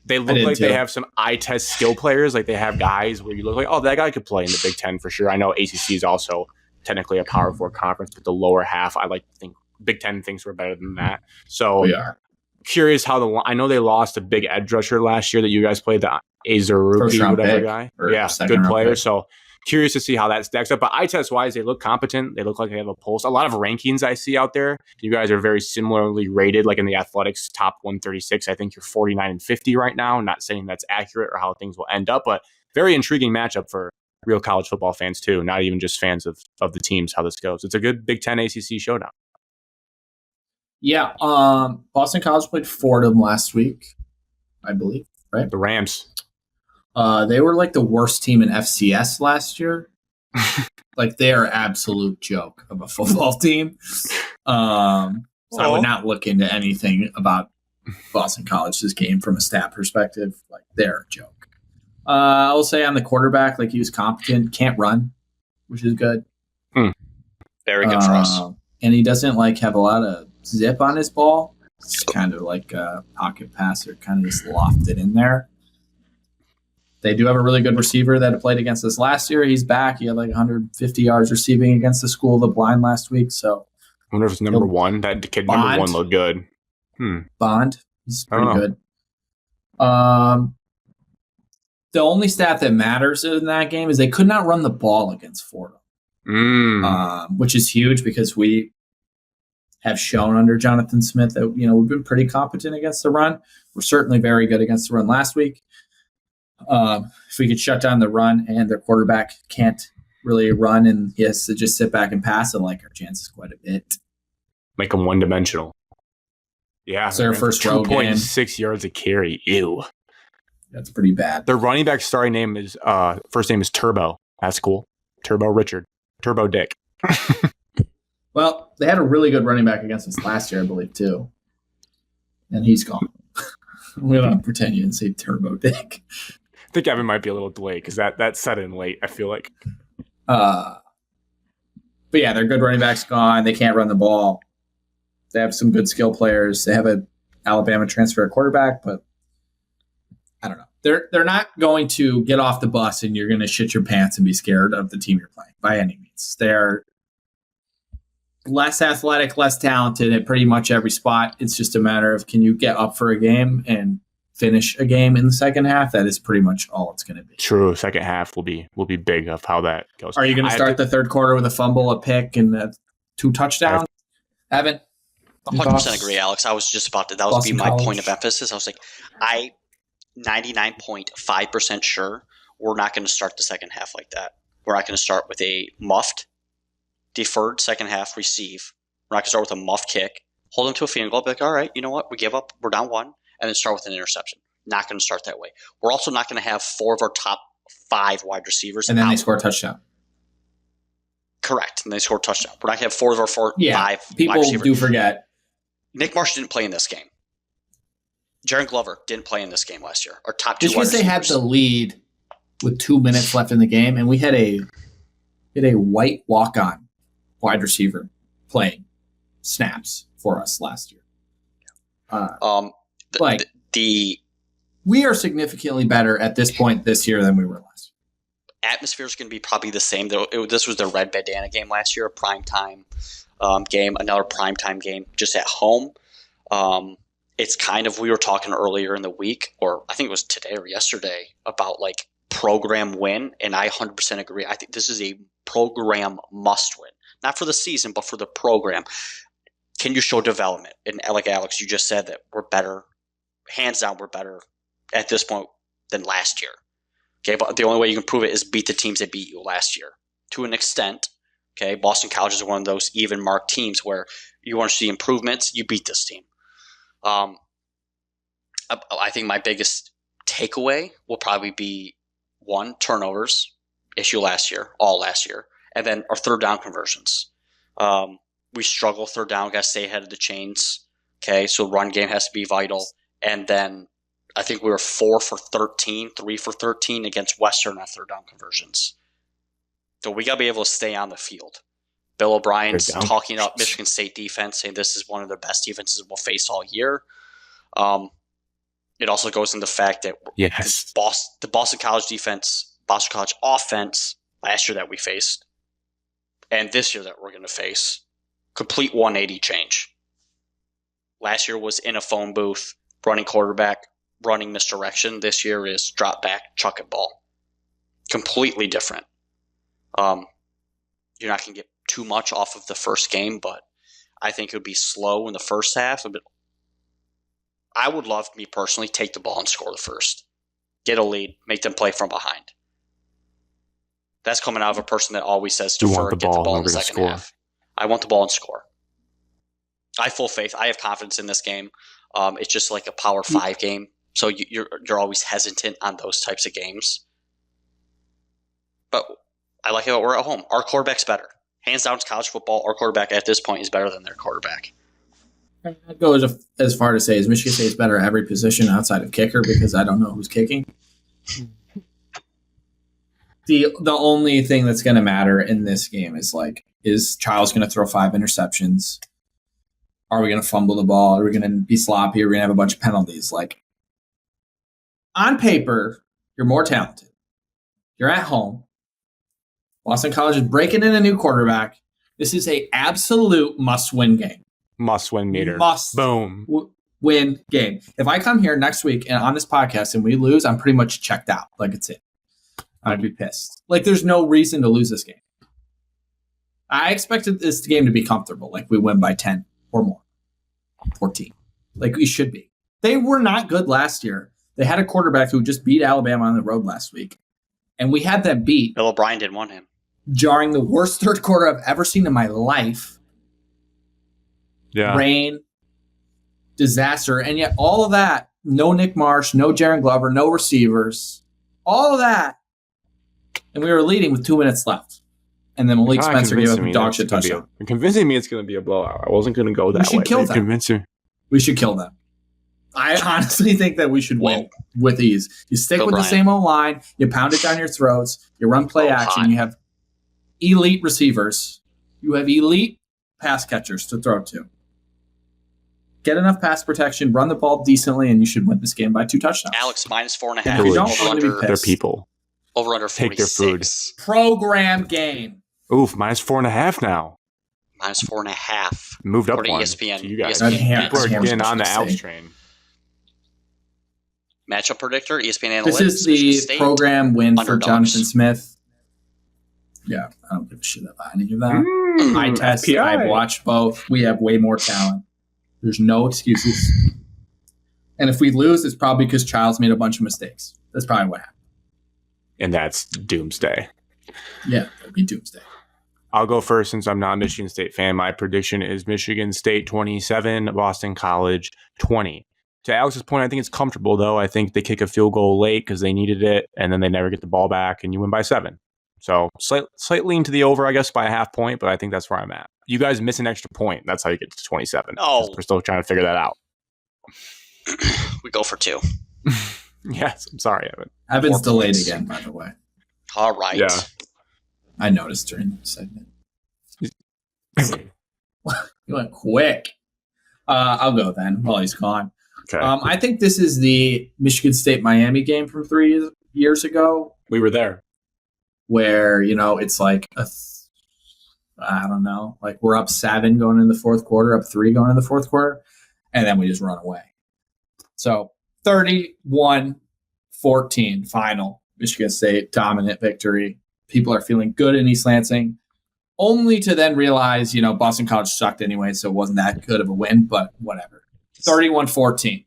They look like they have some eye test skill players. Like they have guys where you look like, oh, that guy could play in the Big Ten for sure. I know ACC is also technically a Power 4 conference, but the lower half, I like to think Big Ten thinks we're better than that. So
we are.
Curious how I know they lost a big edge rusher last year that you guys played, the Azaruki, whatever guy. Yeah, good player. Pick. So curious to see how that stacks up. But eye test wise, they look competent. They look like they have a pulse. A lot of rankings I see out there. You guys are very similarly rated, like in the athletics top 136. I think you're 49 and 50 right now. I'm not saying that's accurate or how things will end up, but very intriguing matchup for real college football fans too. Not even just fans of the teams, how this goes. It's a good Big Ten ACC showdown.
Yeah. Boston College played Fordham last week, I believe, right?
The Rams.
They were like the worst team in FCS last year. Like they are absolute joke of a football team. So I would not look into anything about Boston College's game from a stat perspective. Like they're a joke. I will say on the quarterback, like he was competent, can't run, which is good.
Very good for us.
And he doesn't like have a lot of zip on his ball. It's kind of like a pocket passer, kind of just lofted in there. They do have a really good receiver that played against us last year. He's back. He had like 150 yards receiving against the School of the Blind last week. So
I wonder if it's number one. That kid Bond. Number one looked good.
Bond. He's pretty good. The only stat that matters in that game is they could not run the ball against Fordham, which is huge because we have shown under Jonathan Smith that we've been pretty competent against the run. We're certainly very good against the run last week. If we could shut down the run and their quarterback can't really run and he has to just sit back and pass, I like our chances quite a bit.
Make them one-dimensional. Yeah.
So their first row game.
2.6 yards a carry. Ew.
That's pretty bad.
Their running back starting name is first name is Turbo. That's cool. Turbo Richard. Turbo Dick.
Well, they had a really good running back against us last year, I believe, too. And he's gone. We don't pretend you didn't say Turbo Dick.
I think Evan might be a little delayed because that set in late, I feel like.
But yeah, their good running back's gone. They can't run the ball. They have some good skill players. They have an Alabama transfer at quarterback, but I don't know. They're not going to get off the bus and you're going to shit your pants and be scared of the team you're playing by any means. They're less athletic, less talented at pretty much every spot. It's just a matter of can you get up for a game and finish a game in the second half? That is pretty much all it's going to be.
True. Second half will be big of how that goes.
Are you going to start the third quarter with a fumble, a pick, and 2 touchdowns? Evan?
100% agree, Alex. I was just about to. That would be my point of emphasis. I was like, 99.5% sure we're not going to start the second half like that. We're not going to start with a muffed, deferred second half receive. We're not going to start with a muff kick, hold them to a field goal, be like, all right, you know what? We give up. We're down 1, and then start with an interception. Not going to start that way. We're also not going to have 4 of our top 5 wide receivers.
And then they score a touchdown.
Correct. And they score a touchdown. We're not going to have 4 of our 5
people
wide receivers.
Do forget.
Nick Marsh didn't play in this game. Jaron Glover didn't play in this game last year. Our top 2
just
wide
because
receivers.
they had the lead with 2 minutes left in the game, and we had a white walk-on wide receiver playing snaps for us last year. We are significantly better at this point this year than we were last year.
Atmosphere is going to be probably the same. This was the Red Bandana game last year, a primetime game, another primetime game just at home. It's kind of, we were talking earlier in the week, or I think it was today or yesterday, about like program win, and I 100% agree. I think this is a program must win. Not for the season, but for the program. Can you show development? And like Alex, you just said that we're better. Hands down, we're better at this point than last year. Okay, but the only way you can prove it is beat the teams that beat you last year. To an extent, okay, Boston College is one of those even marked teams where you want to see improvements, you beat this team. I think my biggest
takeaway will probably be one, turnovers, issue all last year, and then our third down conversions. We struggle third down, got to stay ahead of the chains. Okay, so run game has to be vital. And then I think we were 3 for 13 against Western on third down conversions. So we got to be able to stay on the field. Bill O'Brien's talking up Michigan State defense, saying this is one of the best defenses we'll face all year. It also goes into the fact that the Boston College defense, Boston College offense last year that we faced, and this year that we're going to face, complete 180 change. Last year was in a phone booth, running quarterback, running misdirection. This year is drop back, chuck it ball. Completely different. You're not going to get too much off of the first game, but I think it would be slow in the first half. I would love, me personally, take the ball and score the first. Get a lead, make them play from behind. That's coming out of a person that always says to get the ball in the second half. I want the ball and score. I have full faith. I have confidence in this game. It's just like a Power 5 game, so you're always hesitant on those types of games. But I like it when we're at home. Our quarterback's better. Hands down, it's college football. Our quarterback at this point is better than their quarterback.
I'd go as far to say, is Michigan State's better at every position outside of kicker, because I don't know who's kicking. The only thing that's going to matter in this game is Childs going to throw 5 interceptions? Are we going to fumble the ball? Are we going to be sloppy? Are we going to have a bunch of penalties? On paper, you're more talented. You're at home. Boston College is breaking in a new quarterback. This is a absolute must-win game.
Must-win meter.
Win game. If I come here next week and on this podcast and we lose, I'm pretty much checked out. It's it. I'd be pissed. There's no reason to lose this game. I expected this game to be comfortable. We win by 10 or more. 14. We should be. They were not good last year. They had a quarterback who just beat Alabama on the road last week. And we had them beat.
Bill O'Brien didn't want him.
During the worst third quarter I've ever seen in my life.
Yeah.
Rain. Disaster. And yet all of that, no Nick Marsh, no Jaron Glover, no receivers. All of that. And we were leading with 2 minutes left. And then Malik Spencer gave up a dog shit touchdown.
You're convincing me it's going to be a blowout. I wasn't going to go that way.
We should kill them. We should kill them. I honestly think that we should win with ease. You stick with the same old line. You pound it down your throats. You run play action. You have elite receivers. You have elite pass catchers to throw to. Get enough pass protection, run the ball decently, and you should win this game by 2 touchdowns.
Alex, -4.5.
If you don't want to be
they're people.
Over under 46.
Take their food.
Program game.
Oof, -4.5 now.
-4.5.
Moved up
one.
ESPN.
To
you guys.
ESPN.
People are getting on the Alps train.
Matchup predictor, ESPN Analytics.
This is the
State,
program win for
underdogs.
Jonathan Smith. Yeah, I don't give a shit about any of that. I test.
FPI.
I've watched both. We have way more talent. There's no excuses. And if we lose, it's probably because Childs made a bunch of mistakes. That's probably what happened.
And that's doomsday.
Yeah, it'd be doomsday.
I'll go first since I'm not a Michigan State fan. My prediction is Michigan State 27, Boston College 20. To Alex's point, I think it's comfortable, though. I think they kick a field goal late because they needed it, and then they never get the ball back, and you win by 7. So slightly into the over, I guess, by a half point, but I think that's where I'm at. You guys miss an extra point. That's how you get to 27.
Oh.
We're still trying to figure that out.
We go for 2.
Yes, I'm sorry, Evan.
Evan's delayed again, by the way.
All right.
Yeah.
I noticed during the segment. You went quick. I'll go then while he's gone.
Okay.
I think this is the Michigan State-Miami game from 3 years ago.
We were there.
Where, it's I don't know, we're up 7 going in the fourth quarter, up 3 going in the fourth quarter, and then we just run away. So 31-14 final, Michigan State dominant victory. People are feeling good in East Lansing, only to then realize, Boston College sucked anyway, so it wasn't that good of a win, but whatever. 31-14.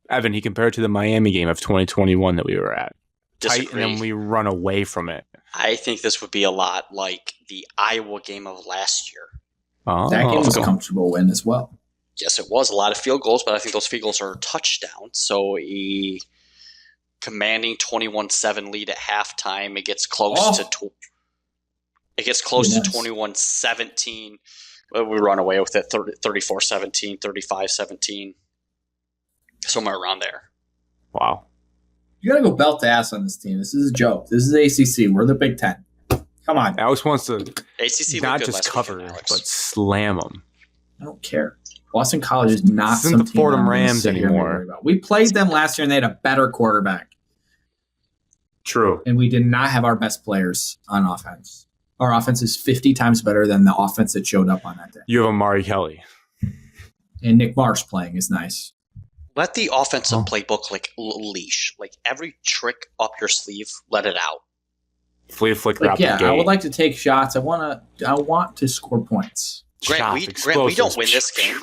Evan, he compared to the Miami game of 2021 that we were at.
Disagree.
Tight, and then we run away from it.
I think this would be a lot like the Iowa game of last year.
Oh.
That game was a comfortable win as well.
Yes, it was. A lot of field goals, but I think those field goals are touchdowns. So commanding 21-7 lead at halftime. It gets close to 21-17. We run away with it 34-17, 35-17, somewhere around there.
Wow.
You got to go belt to ass on this team. This is a joke. This is ACC. We're the Big Ten. Come on.
Alex wants to
ACC
not just cover, but slam them.
I don't care. Boston College is not
This isn't the Fordham Rams anymore.
We played them last year, and they had a better quarterback.
True.
And we did not have our best players on offense. Our offense is 50 times better than the offense that showed up on that day.
You have Amari Kelly.
And Nick Marsh playing is nice.
Let the offensive playbook leash. Every trick up your sleeve, let it out.
Flick out the gate.
I would like to take shots. I want to score points.
Grant, we don't win this game.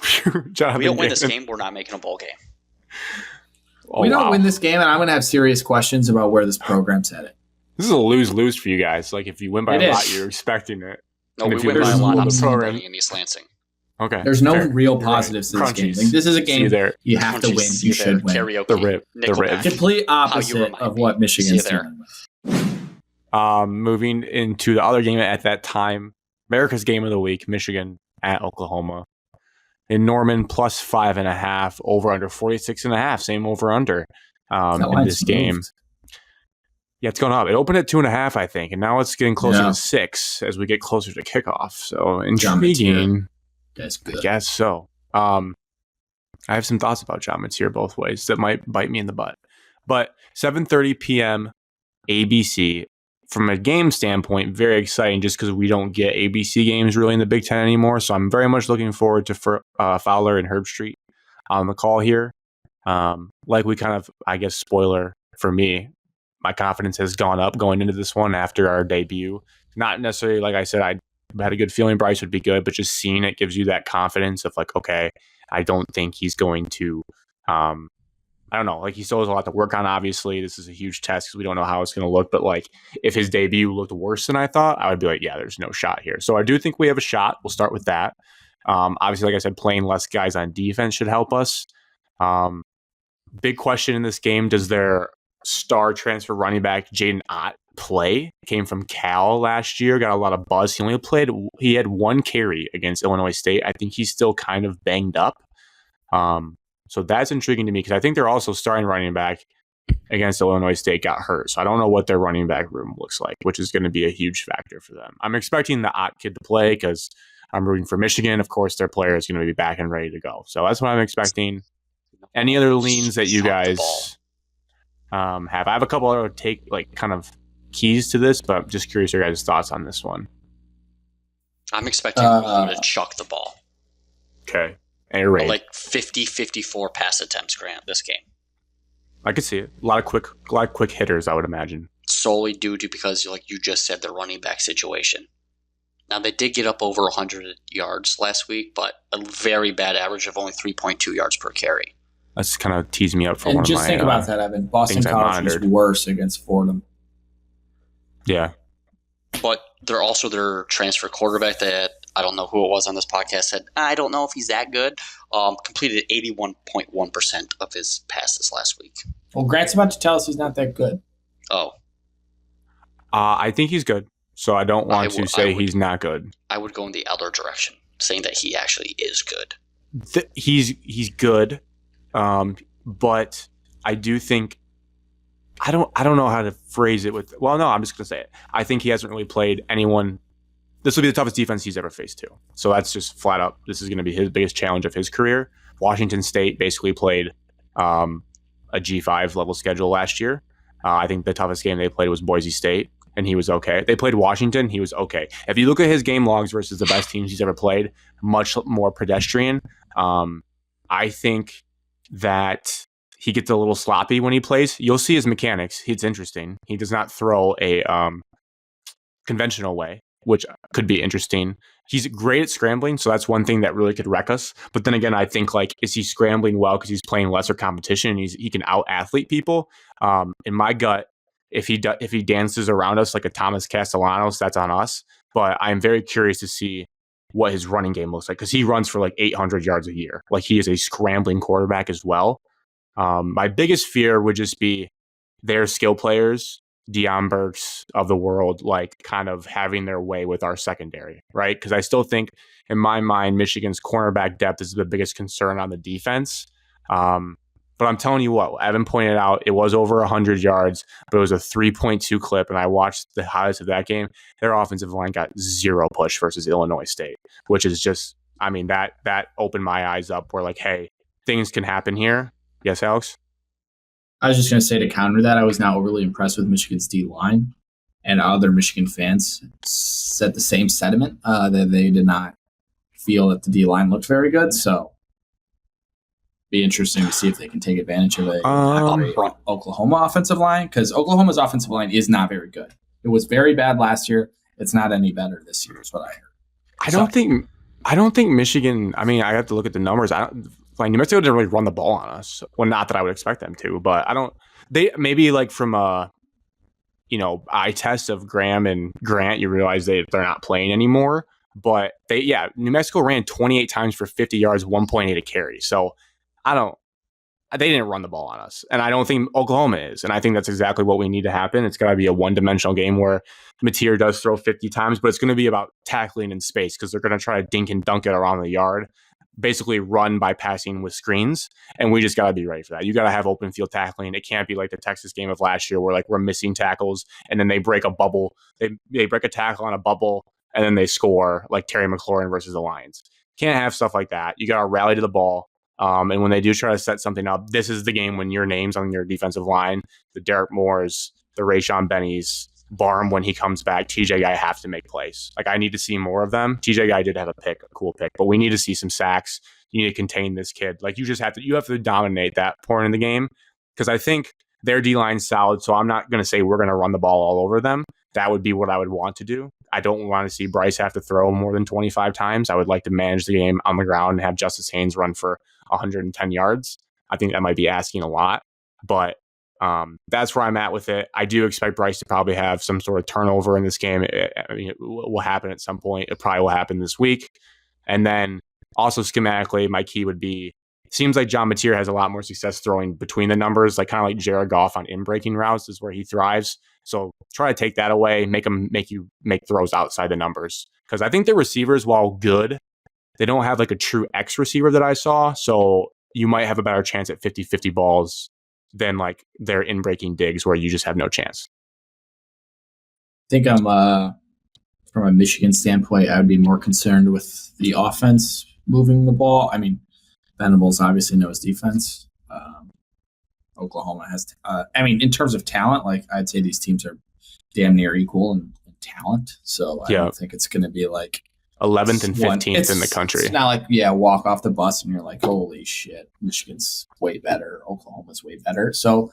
We don't win this game. We're not making a bowl game.
We don't win this game, and I'm going to have serious questions about where this program's headed.
This is a lose-lose for you guys. If you win by a lot, you're expecting it.
No, we win by a lot. I'm celebrating in East Lansing.
Okay.
There's no real positives to this game. This is a game you have to win. You should win.
Karaoke.
The rip.
Complete opposite of what Michigan's doing.
Moving into the other game at that time, America's Game of the Week, Michigan at Oklahoma. In Norman, plus 5.5, over under 46.5, same over under in this game. Yeah, it's going up. It opened at 2.5, I think, and now it's getting closer to 6 as we get closer to kickoff. So intriguing.
That's good.
I guess so. I have some thoughts about John Mateer both ways that might bite me in the butt. But 7:30 p.m. ABC. From a game standpoint, very exciting just because we don't get ABC games really in the Big Ten anymore. So I'm very much looking forward to Fowler and Herbstreit on the call here. We kind of, I guess, spoiler for me, my confidence has gone up going into this one after our debut. Not necessarily, like I said, I had a good feeling Bryce would be good, but just seeing it gives you that confidence of okay, I don't think he's going to I don't know. He still has a lot to work on, obviously. This is a huge test because we don't know how it's going to look. But, if his debut looked worse than I thought, I would be yeah, there's no shot here. So I do think we have a shot. We'll start with that. Obviously, like I said, playing less guys on defense should help us. Big question in this game, does their star transfer running back, Jaden Ott, play? Came from Cal last year, got a lot of buzz. He had 1 carry against Illinois State. I think he's still kind of banged up. So that's intriguing to me because I think they're also starting running back against Illinois State got hurt. So I don't know what their running back room looks like, which is going to be a huge factor for them. I'm expecting the Ott kid to play because I'm rooting for Michigan. Of course, their player is going to be back and ready to go. So that's what I'm expecting. Any other leans that you guys have? I have a couple other kind of keys to this, but I'm just curious your guys' thoughts on this one.
I'm expecting to chuck the ball.
Okay.
50-54 pass attempts, Grant, this game.
I could see it. A lot of quick hitters, I would imagine.
Solely due to because, you just said, the running back situation. Now, they did get up over 100 yards last week, but a very bad average of only 3.2 yards per carry.
That's kind of teased me up for
and
one of my...
just think about that, Evan. Boston College was worse against Fordham.
Yeah.
But they're also their transfer quarterback that I don't know who it was on this podcast said, I don't know if he's that good. Completed 81.1% of his passes last week.
Well, Grant's about to tell us he's not that good.
Oh.
I think he's good. So I don't want to say he's not good.
I would go in the other direction, saying that he actually is good.
He's good. But I do think I don't know how to phrase it with. Well, no, I'm just going to say it. I think he hasn't really played anyone. This will be the toughest defense he's ever faced too. So that's just flat up. This is going to be his biggest challenge of his career. Washington State basically played a G5 level schedule last year. I think the toughest game they played was Boise State, and he was okay. They played Washington. He was okay. If you look at his game logs versus the best teams he's ever played, much more pedestrian. I think that he gets a little sloppy when he plays. You'll see his mechanics. It's interesting. He does not throw a conventional way, which could be interesting. He's great at scrambling, so that's one thing that really could wreck us. But then again, I think is he scrambling well because he's playing lesser competition and he can out athlete people? In my gut, if he dances around us like a Thomas Castellanos, that's on us. But I'm very curious to see what his running game looks like because he runs for 800 yards a year. He is a scrambling quarterback as well. My biggest fear would just be their skill players, Deion Burks of the world, like kind of having their way with our secondary, right? Because I still think, in my mind, Michigan's cornerback depth is the biggest concern on the defense. But I'm telling you what, Evan pointed out, it was over 100 yards, but it was a 3.2 clip, and I watched the highlights of that game. Their offensive line got 0 push versus Illinois State, which is just, I mean, that opened my eyes up where, like, hey, things can happen here. Yes, Alex?
I was just going to say, to counter that, I was not overly impressed with Michigan's D-line, and other Michigan fans said the same sentiment, that they did not feel that the D-line looked very good, so be interesting to see if they can take advantage of a Oklahoma offensive line, because Oklahoma's offensive line is not very good. It was very bad last year. It's not any better this year, is what I heard.
I don't think Michigan. I mean, I have to look at the numbers. New Mexico didn't really run the ball on us. Well, not that I would expect them to, but I don't. They maybe like from a eye test of Graham and Grant, you realize they're not playing anymore. But New Mexico ran 28 times for 50 yards, 1.8 a carry. So they didn't run the ball on us. And I don't think Oklahoma is. And I think that's exactly what we need to happen. It's got to be a one-dimensional game where Mateer does throw 50 times, but it's going to be about tackling in space because they're going to try to dink and dunk it around the yard, basically run by passing with screens. And we just got to be ready for that. You got to have open field tackling. It can't be like the Texas game of last year where like we're missing tackles and then they break a bubble. They break a tackle on a bubble and then they score like Terry McLaurin versus the Lions. Can't have stuff like that. You got to rally to the ball. And when they do try to set something up, this is the game when your name's on your defensive line, the Derek Moores, the Rayshon Bennies, Barham when he comes back, TJ Guy have to make plays. Like, I need to see more of them. TJ Guy did have a cool pick, but we need to see some sacks. You need to contain this kid. Like, you have to dominate that point in the game, because I think their D-line's solid, so I'm not going to say we're going to run the ball all over them. That would be what I would want to do. I don't want to see Bryce have to throw more than 25 times. I would like to manage the game on the ground and have Justice Haynes run for 110 yards. I think that might be asking a lot, but that's where I'm at with it. I do expect Bryce to probably have some sort of turnover in this game. It will happen at some point. It probably will happen this week. And then also schematically, my key would be, seems like John Mateer has a lot more success throwing between the numbers, like kind of like Jared Goff on in-breaking routes is where he thrives. So try to take that away, make you make throws outside the numbers. Because I think the receivers, while good, they don't have like a true X receiver that I saw. So you might have a better chance at 50-50 balls than like their in-breaking digs where you just have no chance.
I think from a Michigan standpoint, I would be more concerned with the offense moving the ball. I mean, Venables obviously knows defense. Oklahoma has, in terms of talent, like I'd say these teams are damn near equal in talent. So I don't think it's going to be like
11th and 15th in the country.
It's not like, walk off the bus and you're like, holy shit, Michigan's way better. Oklahoma's way better. So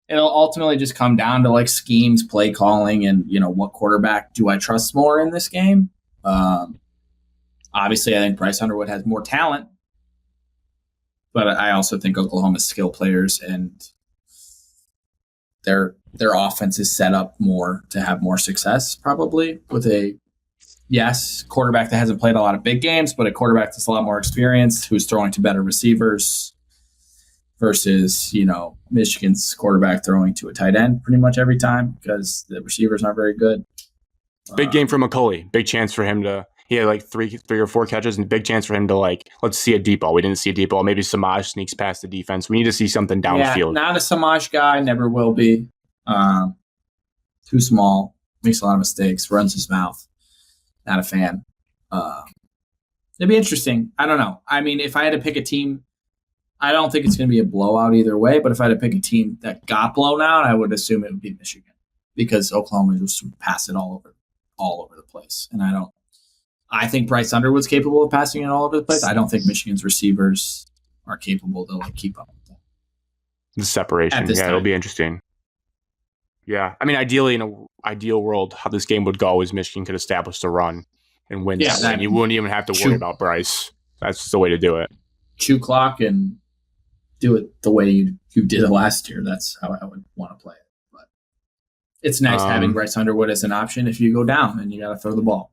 it'll ultimately just come down to like schemes, play calling, and, what quarterback do I trust more in this game? Obviously, I think Bryce Underwood has more talent. But I also think Oklahoma's skill players and their offense is set up more to have more success, probably with a quarterback that hasn't played a lot of big games, but a quarterback that's a lot more experienced, who's throwing to better receivers versus, Michigan's quarterback throwing to a tight end pretty much every time because the receivers aren't very good.
Big game for McCulley. Big chance for him to. He had like three or four catches, and big chance for him to let's see a deep ball. We didn't see a deep ball. Maybe Samaj sneaks past the defense. We need to see something downfield.
Not a Samaj guy, never will be. Too small, makes a lot of mistakes, runs his mouth. Not a fan. It'd be interesting. I don't know. I mean, if I had to pick a team, I don't think it's going to be a blowout either way. But if I had to pick a team that got blown out, I would assume it would be Michigan because Oklahoma just would pass it all over the place, and I think Bryce Underwood's capable of passing it all over the place. I don't think Michigan's receivers are capable to keep up with that.
The separation. Yeah, it'll be interesting. Yeah. I mean, ideally, in an ideal world, how this game would go is Michigan could establish the run and win that one. You wouldn't even have to worry about Bryce. That's just the way to do it. Chew
clock and do it the way you did it last year. That's how I would want to play it. But it's nice having Bryce Underwood as an option if you go down and you got to throw the ball.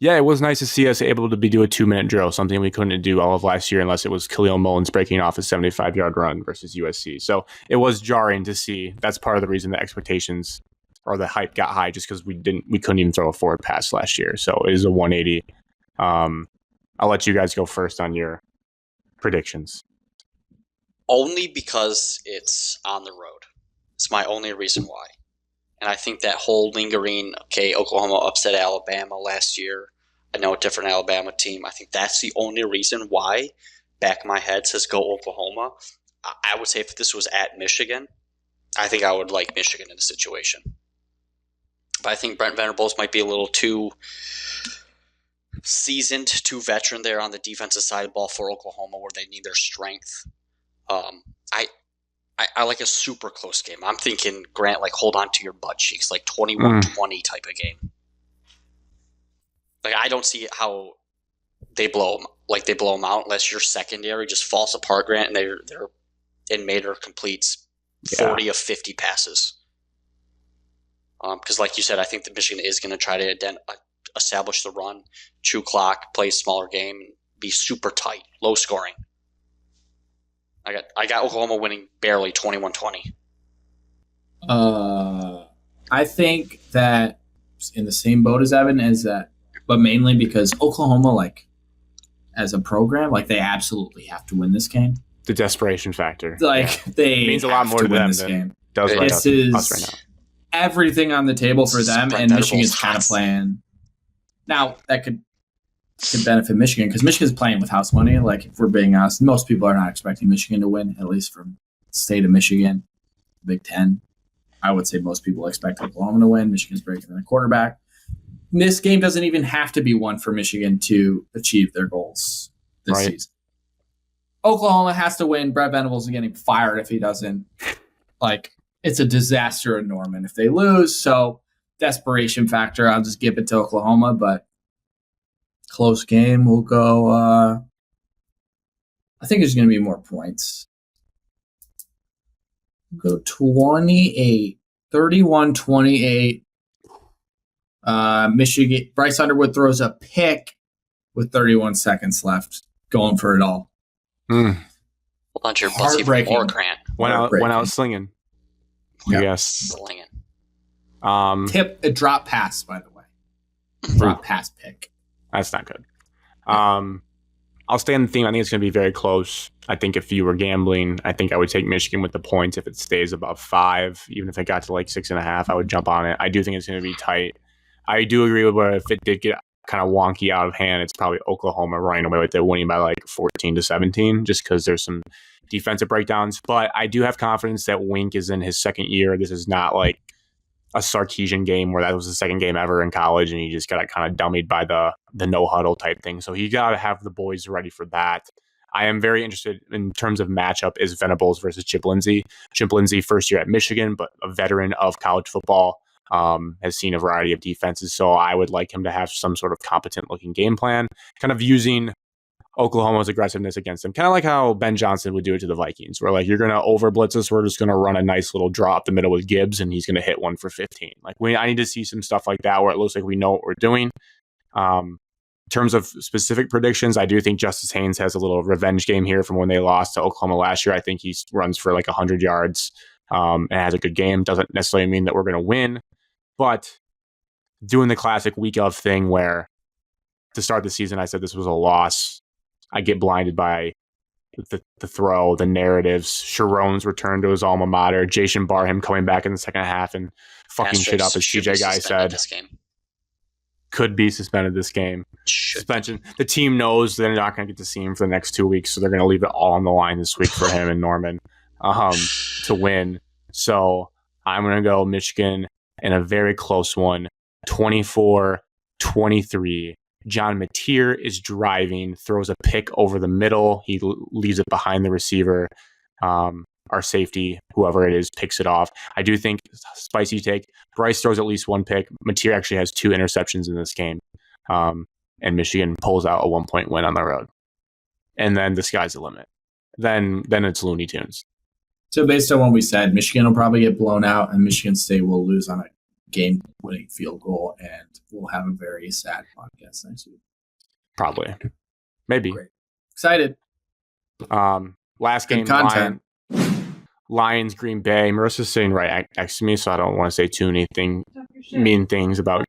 Yeah, it was nice to see us able to do a 2-minute drill, something we couldn't do all of last year unless it was Khalil Mullins breaking off a 75-yard run versus USC. So it was jarring to see. That's part of the reason the expectations or the hype got high, just because we couldn't even throw a forward pass last year. So it is a 180. I'll let you guys go first on your predictions.
Only because it's on the road. It's my only reason why. And I think that whole lingering, Oklahoma upset Alabama last year. I know a different Alabama team. I think that's the only reason why back of my head says go Oklahoma. I would say if this was at Michigan, I think I would like Michigan in the situation. But I think Brent Venables might be a little too seasoned, too veteran there on the defensive side of the ball for Oklahoma where they need their strength. I like a super close game. I'm thinking, Grant, like hold on to your butt cheeks, like 21-20 type of game. Like I don't see how they blow them out unless your secondary just falls apart, Grant, and they're Mater completes 40 of 50 passes. Because like you said, I think that Michigan is going to try to establish the run, chew clock, play a smaller game, and be super tight, low scoring. I got Oklahoma winning barely 21-20.
I think that in the same boat as Evan is that, but mainly because Oklahoma, like as a program, like they absolutely have to win this game.
The desperation factor,
like they
it means a lot more to them
this
than
game.
Does right
this
is
us
right now.
Everything on the table for them, and Michigan's kind of playing. Now that could benefit Michigan because Michigan's playing with house money. Like if we're being honest, most people are not expecting Michigan to win, at least from the state of Michigan, Big Ten. I would say most people expect Oklahoma to win. Michigan's breaking their quarterback. This game doesn't even have to be one for Michigan to achieve their goals this season. Oklahoma has to win. Brett Venables is getting fired if he doesn't. Like it's a disaster in Norman if they lose. So desperation factor, I'll just give it to Oklahoma, but close game. We'll go. I think there's going to be more points. We'll go 28, 31-28. Michigan. Bryce Underwood throws a pick with 31 seconds left, going for it all.
Hold on to your butts even more, Grant.
Went out slinging.
Yep.
Yes,
slinging.
Tip a drop pass, by the way. Drop pass pick.
That's not good. I'll stay on the theme. I think it's going to be very close. I think if you were gambling, I think I would take Michigan with the points if it stays above 5. Even if it got to like 6.5, I would jump on it. I do think it's going to be tight. I do agree with where if it did get kind of wonky out of hand, it's probably Oklahoma running away with it, winning by like 14-17, just because there's some defensive breakdowns. But I do have confidence that Wink is in his second year. This is not like a Sarkisian game where that was the second game ever in college and he just got kind of dummied by the no huddle type thing. So he got to have the boys ready for that. I am very interested in terms of matchup is Venables versus Chip Lindsey. Chip Lindsey, first year at Michigan, but a veteran of college football, has seen a variety of defenses. So I would like him to have some sort of competent looking game plan, kind of using Oklahoma's aggressiveness against them. Kind of like how Ben Johnson would do it to the Vikings, where like, you're going to over blitz us. We're just going to run a nice little draw up the middle with Gibbs and he's going to hit one for 15. Like I need to see some stuff like that where it looks like we know what we're doing. In terms of specific predictions, I do think Justice Haynes has a little revenge game here from when they lost to Oklahoma last year. I think he runs for like 100 yards and has a good game. Doesn't necessarily mean that we're going to win, but doing the classic week of thing where to start the season, I said this was a loss. I get blinded by the throw, the narratives, Sharon's return to his alma mater, Jason Barham coming back in the second half and fucking shit up, as TJ Guy said. Could be suspended this game. Suspension. The team knows they're not going to get to see him for the next 2 weeks, so they're going to leave it all on the line this week for him and Norman to win. So I'm going to go Michigan in a very close one, 24-23. John Mateer is driving, throws a pick over the middle. He leaves it behind the receiver. Our safety, whoever it is, picks it off. I do think, spicy take, Bryce throws at least one pick. Mateer actually has 2 interceptions in this game. And Michigan pulls out a 1-point win on the road. And then the sky's the limit. Then it's Looney Tunes.
So based on what we said, Michigan will probably get blown out and Michigan State will lose on a game-winning field goal, and we'll have a very sad podcast next week.
Probably. Maybe.
Great. Excited.
Last game,
content.
Lions, Green Bay. Marissa's sitting right next to me, so I don't want to say too many mean things about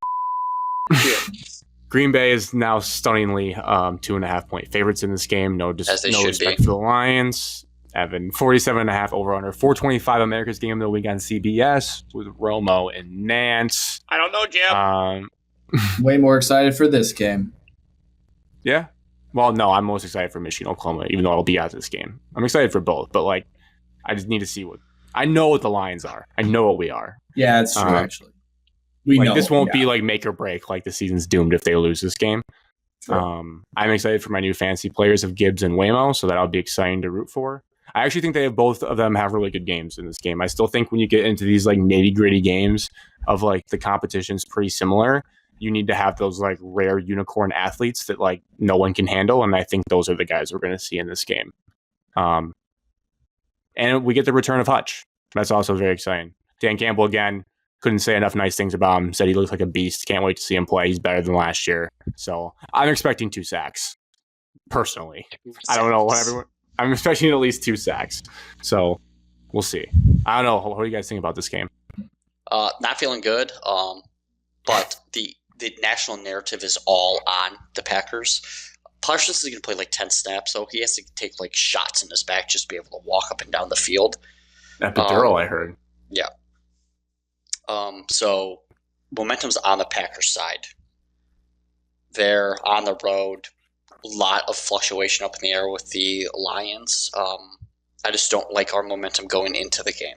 Green Bay is now stunningly 2.5-point favorites in this game. No respect for the Lions. Evan, 47.5 over-under. 425 America's Game of the Week on CBS with Romo and Nance.
I don't know, Jim.
Way more excited for this game.
Yeah. Well, no, I'm most excited for Michigan, Oklahoma, even though I'll be at this game. I'm excited for both, but like, I just need to see I know what the Lions are. I know what we are.
Yeah, it's true, actually. We know
this won't be like make or break, like the season's doomed if they lose this game. Sure. I'm excited for my new fantasy players of Gibbs and Waymo, so that'll be exciting to root for. I actually think both of them have really good games in this game. I still think when you get into these like nitty gritty games of like the competition's pretty similar, you need to have those like rare unicorn athletes that like no one can handle. And I think those are the guys we're going to see in this game. And we get the return of Hutch. That's also very exciting. Dan Campbell, again, couldn't say enough nice things about him. Said he looks like a beast. Can't wait to see him play. He's better than last year. So I'm expecting 2 sacks. Personally. I don't know what everyone... I'm expecting at least 2 sacks. So we'll see. I don't know. What do you guys think about this game?
Not feeling good. But the national narrative is all on the Packers. Parsons is going to play like 10 snaps, so he has to take like shots in his back just to be able to walk up and down the field.
Epidural, I heard.
Yeah. So momentum's on the Packers side. They're on the road. A lot of fluctuation up in the air with the Lions. I just don't like our momentum going into the game.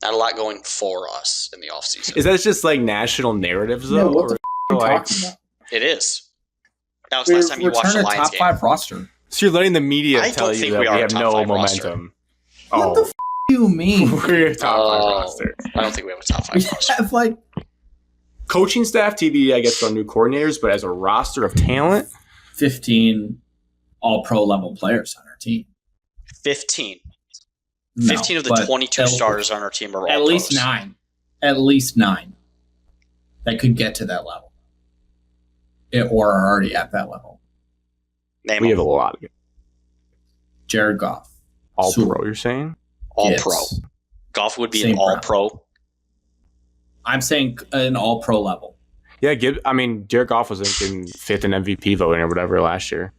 Not a lot going for us in the offseason.
Is that just like national narratives though?
Yeah, what the f- are you talking about?
It is. That was last time you watched the Lions
top 5 roster.
So you're letting the media tell you that we have no momentum.
What the f*** do you mean?
We're a top 5 roster.
I don't think we have a top 5 roster.
Have like
coaching staff, TBD, I guess, on new coordinators, but as a roster of talent,
15 all-pro level players on our team.
15.
No,
15 of the 22 starters on our team are all
at least
pros.
9. At least 9 that could get to that level. Or are already at that level.
We have a lot of it.
Jared Goff.
All pro, you're saying?
All pro. Goff would be an all pro.
I'm saying an all pro level.
Yeah, Jared Goff was in 5th in MVP voting or whatever last year.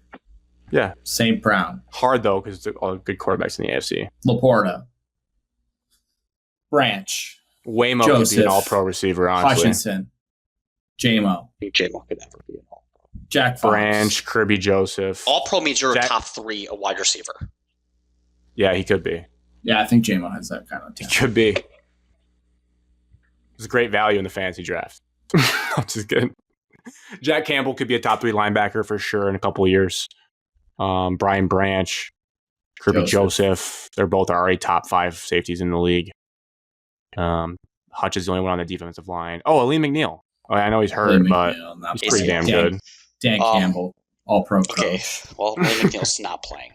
Yeah.
St. Brown.
Hard though, because it's all good quarterbacks in the AFC.
Laporta. Branch.
Waymo could be an all pro receiver, honestly.
Hutchinson. J-Mo.
I think J-Mo could never be an all pro.
Jack Fox.
Branch, Kirby Joseph.
All pro means you're a top 3 a wide receiver.
Yeah, he could be.
Yeah, I think J-Mo has that kind of talent.
He could be. It's great value in the fantasy draft. I'm just kidding. Jack Campbell could be a top 3 linebacker for sure in a couple of years. Brian Branch, Kirby Joseph. They're both already top 5 safeties in the league. Hutch is the only one on the defensive line. Oh, Aleem McNeil. I know he's hurt, but he's pretty damn good.
Dan Campbell, all-pro coach.
Okay, well, Aleem McNeil's not playing.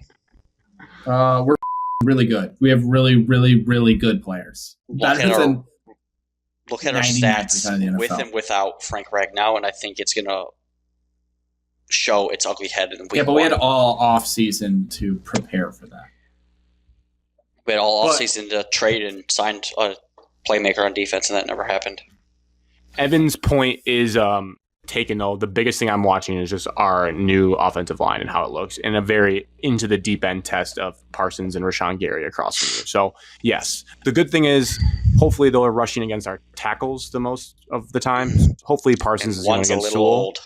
We're really good. We have really, really, really good players.
Look at our stats with and without Frank Ragnow, and I think it's going to show its ugly head in week 1.
Yeah, but we had all off-season to prepare for that.
We had all off-season to trade and sign a playmaker on defense, and that never happened.
Evan's point is taken, though. The biggest thing I'm watching is just our new offensive line and how it looks in a very into the deep end test of Parsons and Rashawn Gary across from you. So, yes. The good thing is, hopefully, they're rushing against our tackles the most of the time. Hopefully, Parsons is going against Sewell.
Old.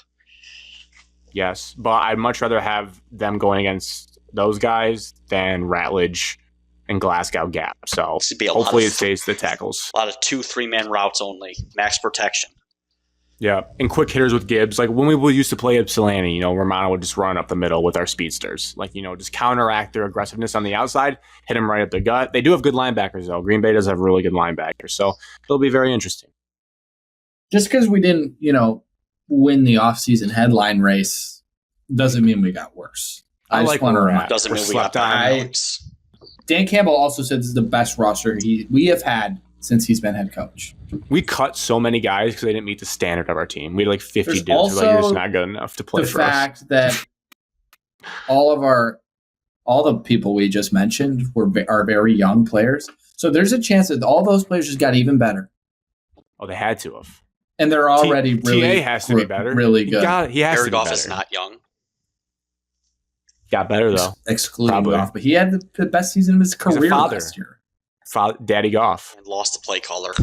Yes, but I'd much rather have them going against those guys than Ratledge and Glasgow Gap. So hopefully it stays the tackles.
A lot of 2-3 man routes only, max protection.
Yeah, and quick hitters with Gibbs. Like when we used to play Ypsilanti, Romano would just run up the middle with our speedsters. Like, just counteract their aggressiveness on the outside, hit them right up the gut. They do have good linebackers, though. Green Bay does have really good linebackers. So it'll be very interesting.
Just because we didn't, win the offseason headline race doesn't mean we got worse. I just want to remind.
Doesn't mean we got better.
Dan Campbell also said this is the best roster we have had since he's been head coach.
We cut so many guys because they didn't meet the standard of our team. We had like 50
There's
dudes who were like, you're just not good enough to play
the
for us.
fact that all the people we just mentioned are very young players. So there's a chance that all those players just got even better.
Oh, they had to have.
And they're already really
TA has to be better.
Really good.
He has to be
Goff
better.
is not young.
Got better though.
Excluding Goff, but he had the best season of his career last year.
Daddy Goff.
And lost the play caller.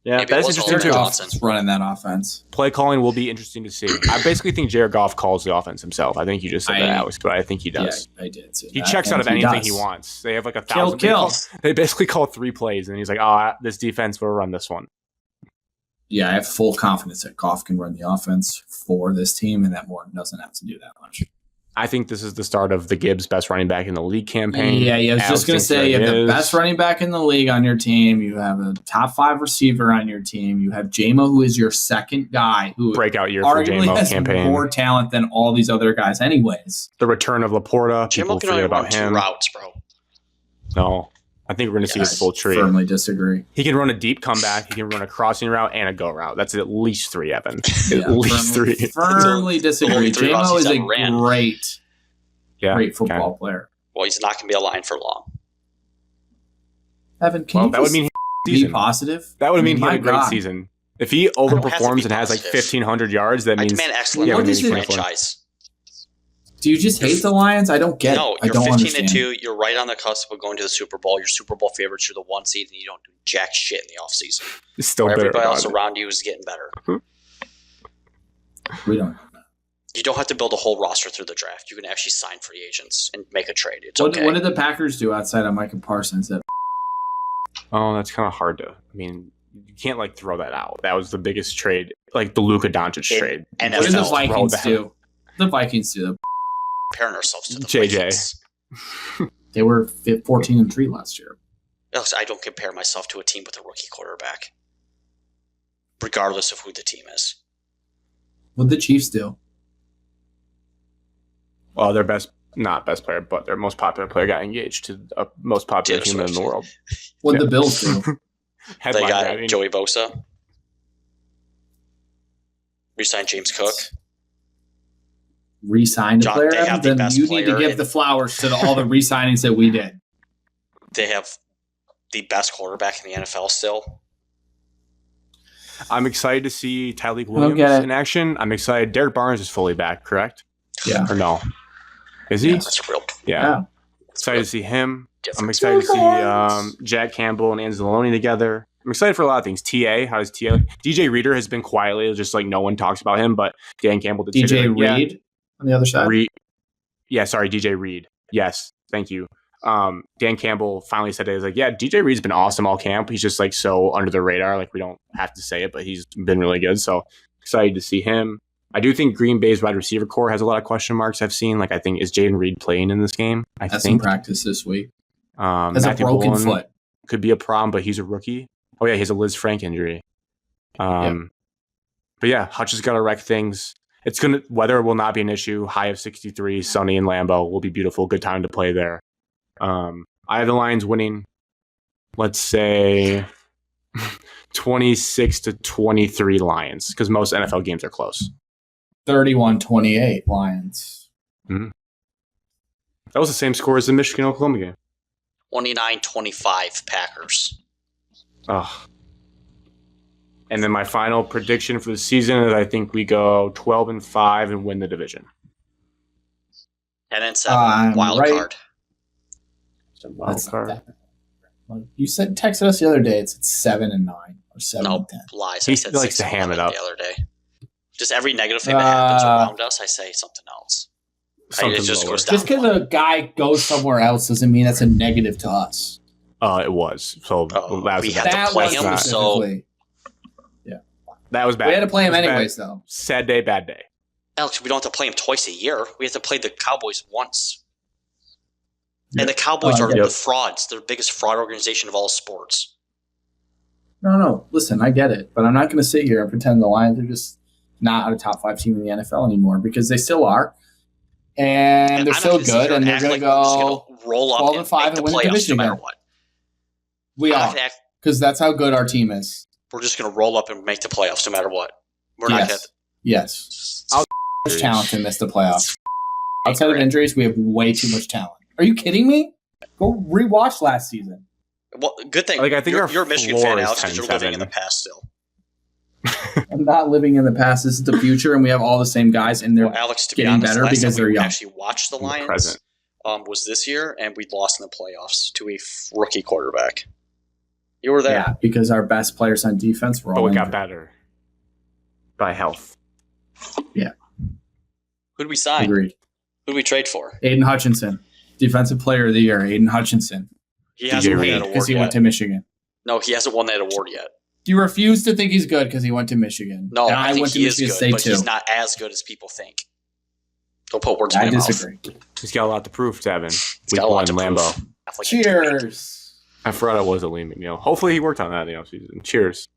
Yeah,
Maybe
that's
it was
interesting too.
Goff's running that offense.
Play calling will be interesting to see. I basically think Jared Goff calls the offense himself. I think you just said that, Alex, but I think he does.
Yeah, I did.
He checks out of anything he wants. They have like 1,000
kills.
They basically call 3 plays, and he's like, this defense will run this one.
Yeah, I have full confidence that Goff can run the offense for this team, and that Morton doesn't have to do that much.
I think this is the start of the Gibbs best running back in the league campaign.
Yeah, I was just going to say, you have the best running back in the league on your team. You have a top 5 receiver on your team. You have J-Mo, who is your second guy, who
breakout year for J-Mo
has
campaign.
More talent than all these other guys anyways.
The return of Laporta.
J-Mo can only run 2 routes, bro.
No. I think we're going to see his full tree.
I firmly disagree.
He can run a deep comeback. He can run a crossing route and a go route. That's at least 3, Evan. At least 3.
Firmly disagree. J-Mo is a great football player.
Well, he's not going to be a line for long.
Evan, can you
that would mean
be positive?
That would mean he had a great season. If he overperforms and has like 1,500 yards, that means...
I demand excellent for this franchise.
Do you just hate the Lions? I don't get it.
No, you're 15-2. You're right on the cusp of going to the Super Bowl. You're Super Bowl favorites. You're the 1 seed, and you don't do jack shit in the offseason.
It's still better.
Everybody else around you is getting better.
We don't.
You don't have to build a whole roster through the draft. You can actually sign free agents and make a trade. It's
okay. What did the Packers do outside of Micah Parsons?
Oh, that's kind of hard to... I mean, you can't like throw that out. That was the biggest trade, like the Luka Doncic trade.
And what did the Vikings do? The Vikings do.
Comparing ourselves to the
JJ.
They were 14-3 last year.
I don't compare myself to a team with a rookie quarterback, regardless of who the team is.
What did the Chiefs do?
Well, their not best player, but their most popular player got engaged to the most popular human in the world.
What did the Bills do?
They got Joey Bosa. Re-signed James Cook.
Re-signed a player, then you need to give the flowers to all the re-signings that we did.
They have the best quarterback in the NFL still.
I'm excited to see Tyreek Williams in action. I'm excited. Derek Barnes is fully back, correct?
Yeah.
Or no? Is he?
Yeah, that's real.
Yeah. Excited to see him. I'm excited to see Jack Campbell and Anzalone together. I'm excited for a lot of things. TA, how does TA? DJ Reader has been quietly, just like no one talks about him, but Dan Campbell did
DJ Reed on the other side?
DJ Reed. Yes, thank you. Dan Campbell finally said it. He's like, yeah, DJ Reed's been awesome all camp. He's just like so under the radar. Like we don't have to say it, but he's been really good. So excited to see him. I do think Green Bay's wide receiver core has a lot of question marks I've seen. Like I think, is Jaden Reed playing in this game? I think.
Some practice this week. Has
Matthew
a broken
Bullen
foot.
Could be a problem, but he's a rookie. Oh yeah, he has a Liz Frank injury. But yeah, Hutch has got to wreck things. Weather will not be an issue. High of 63, sunny in Lambeau will be beautiful. Good time to play there. I have the Lions winning, let's say 26-23 Lions, because most NFL games are close.
31-28 Lions.
Mm-hmm. That was the same score as the Michigan-Oklahoma game.
29-25 Packers.
Oh. And then my final prediction for the season is I think we go 12-5 and win the division.
10-7 wild card.
That's not you said texted us the other day. It's 7-9 or 7-10.
No lies.
He likes to ham it up
the other day. Just every negative thing that happens around us, I say something else. It just goes down.
Just because a guy goes somewhere else doesn't mean that's a negative to us.
It was. So
we had to play him. So
yeah,
that was bad.
We had to play him anyways, though.
Sad day, bad day.
Alex, we don't have to play him twice a year. We have to play the Cowboys once. Yep. And the Cowboys are the frauds. They're the biggest fraud organization of all sports.
No. Listen, I get it. But I'm not going to sit here and pretend the Lions are just not a top 5 team in the NFL anymore, because they still are. And they're still good. And they're going to go
roll up
12-5 and win the division
no matter
again.
what.
We are. Because that's how good our team is.
We're just going to roll up and make the playoffs no matter what. We're not going to.
Yes. There's talent to miss the playoffs. Outside of injuries, we have way too much talent. Are you kidding me? Go rewatch last season.
Well, good thing.
Like, I think
you're a Michigan fan, Alex, because you're living in the past still.
I'm not living in the past. This is the future, and we have all the same guys, and they're
Alex, to be
getting
honest,
better because they're young.
Actually watched the Lions was this year, and we lost in the playoffs to a rookie quarterback. You were there.
Yeah, because our best players on defense were all
we
injured.
got better by health.
Yeah.
Who did we sign?
Agreed.
Who did we trade for?
Aiden Hutchinson, Defensive Player of the Year. Aiden Hutchinson.
He hasn't won that award
because he
yet.
went to Michigan.
No, he hasn't won that award yet.
You refuse to think he's good because he went to Michigan.
No,
and
I think
went to
he is
Michigan
good,
State
but
too.
he's not as good as people think. Don't put words in my
I disagree.
mouth.
He's got a lot to prove, Tevin.
He's got a lot to
Lambeau.
prove.
Cheers.
I forgot I was a Lehman. Hopefully he worked on that in the offseason. Cheers.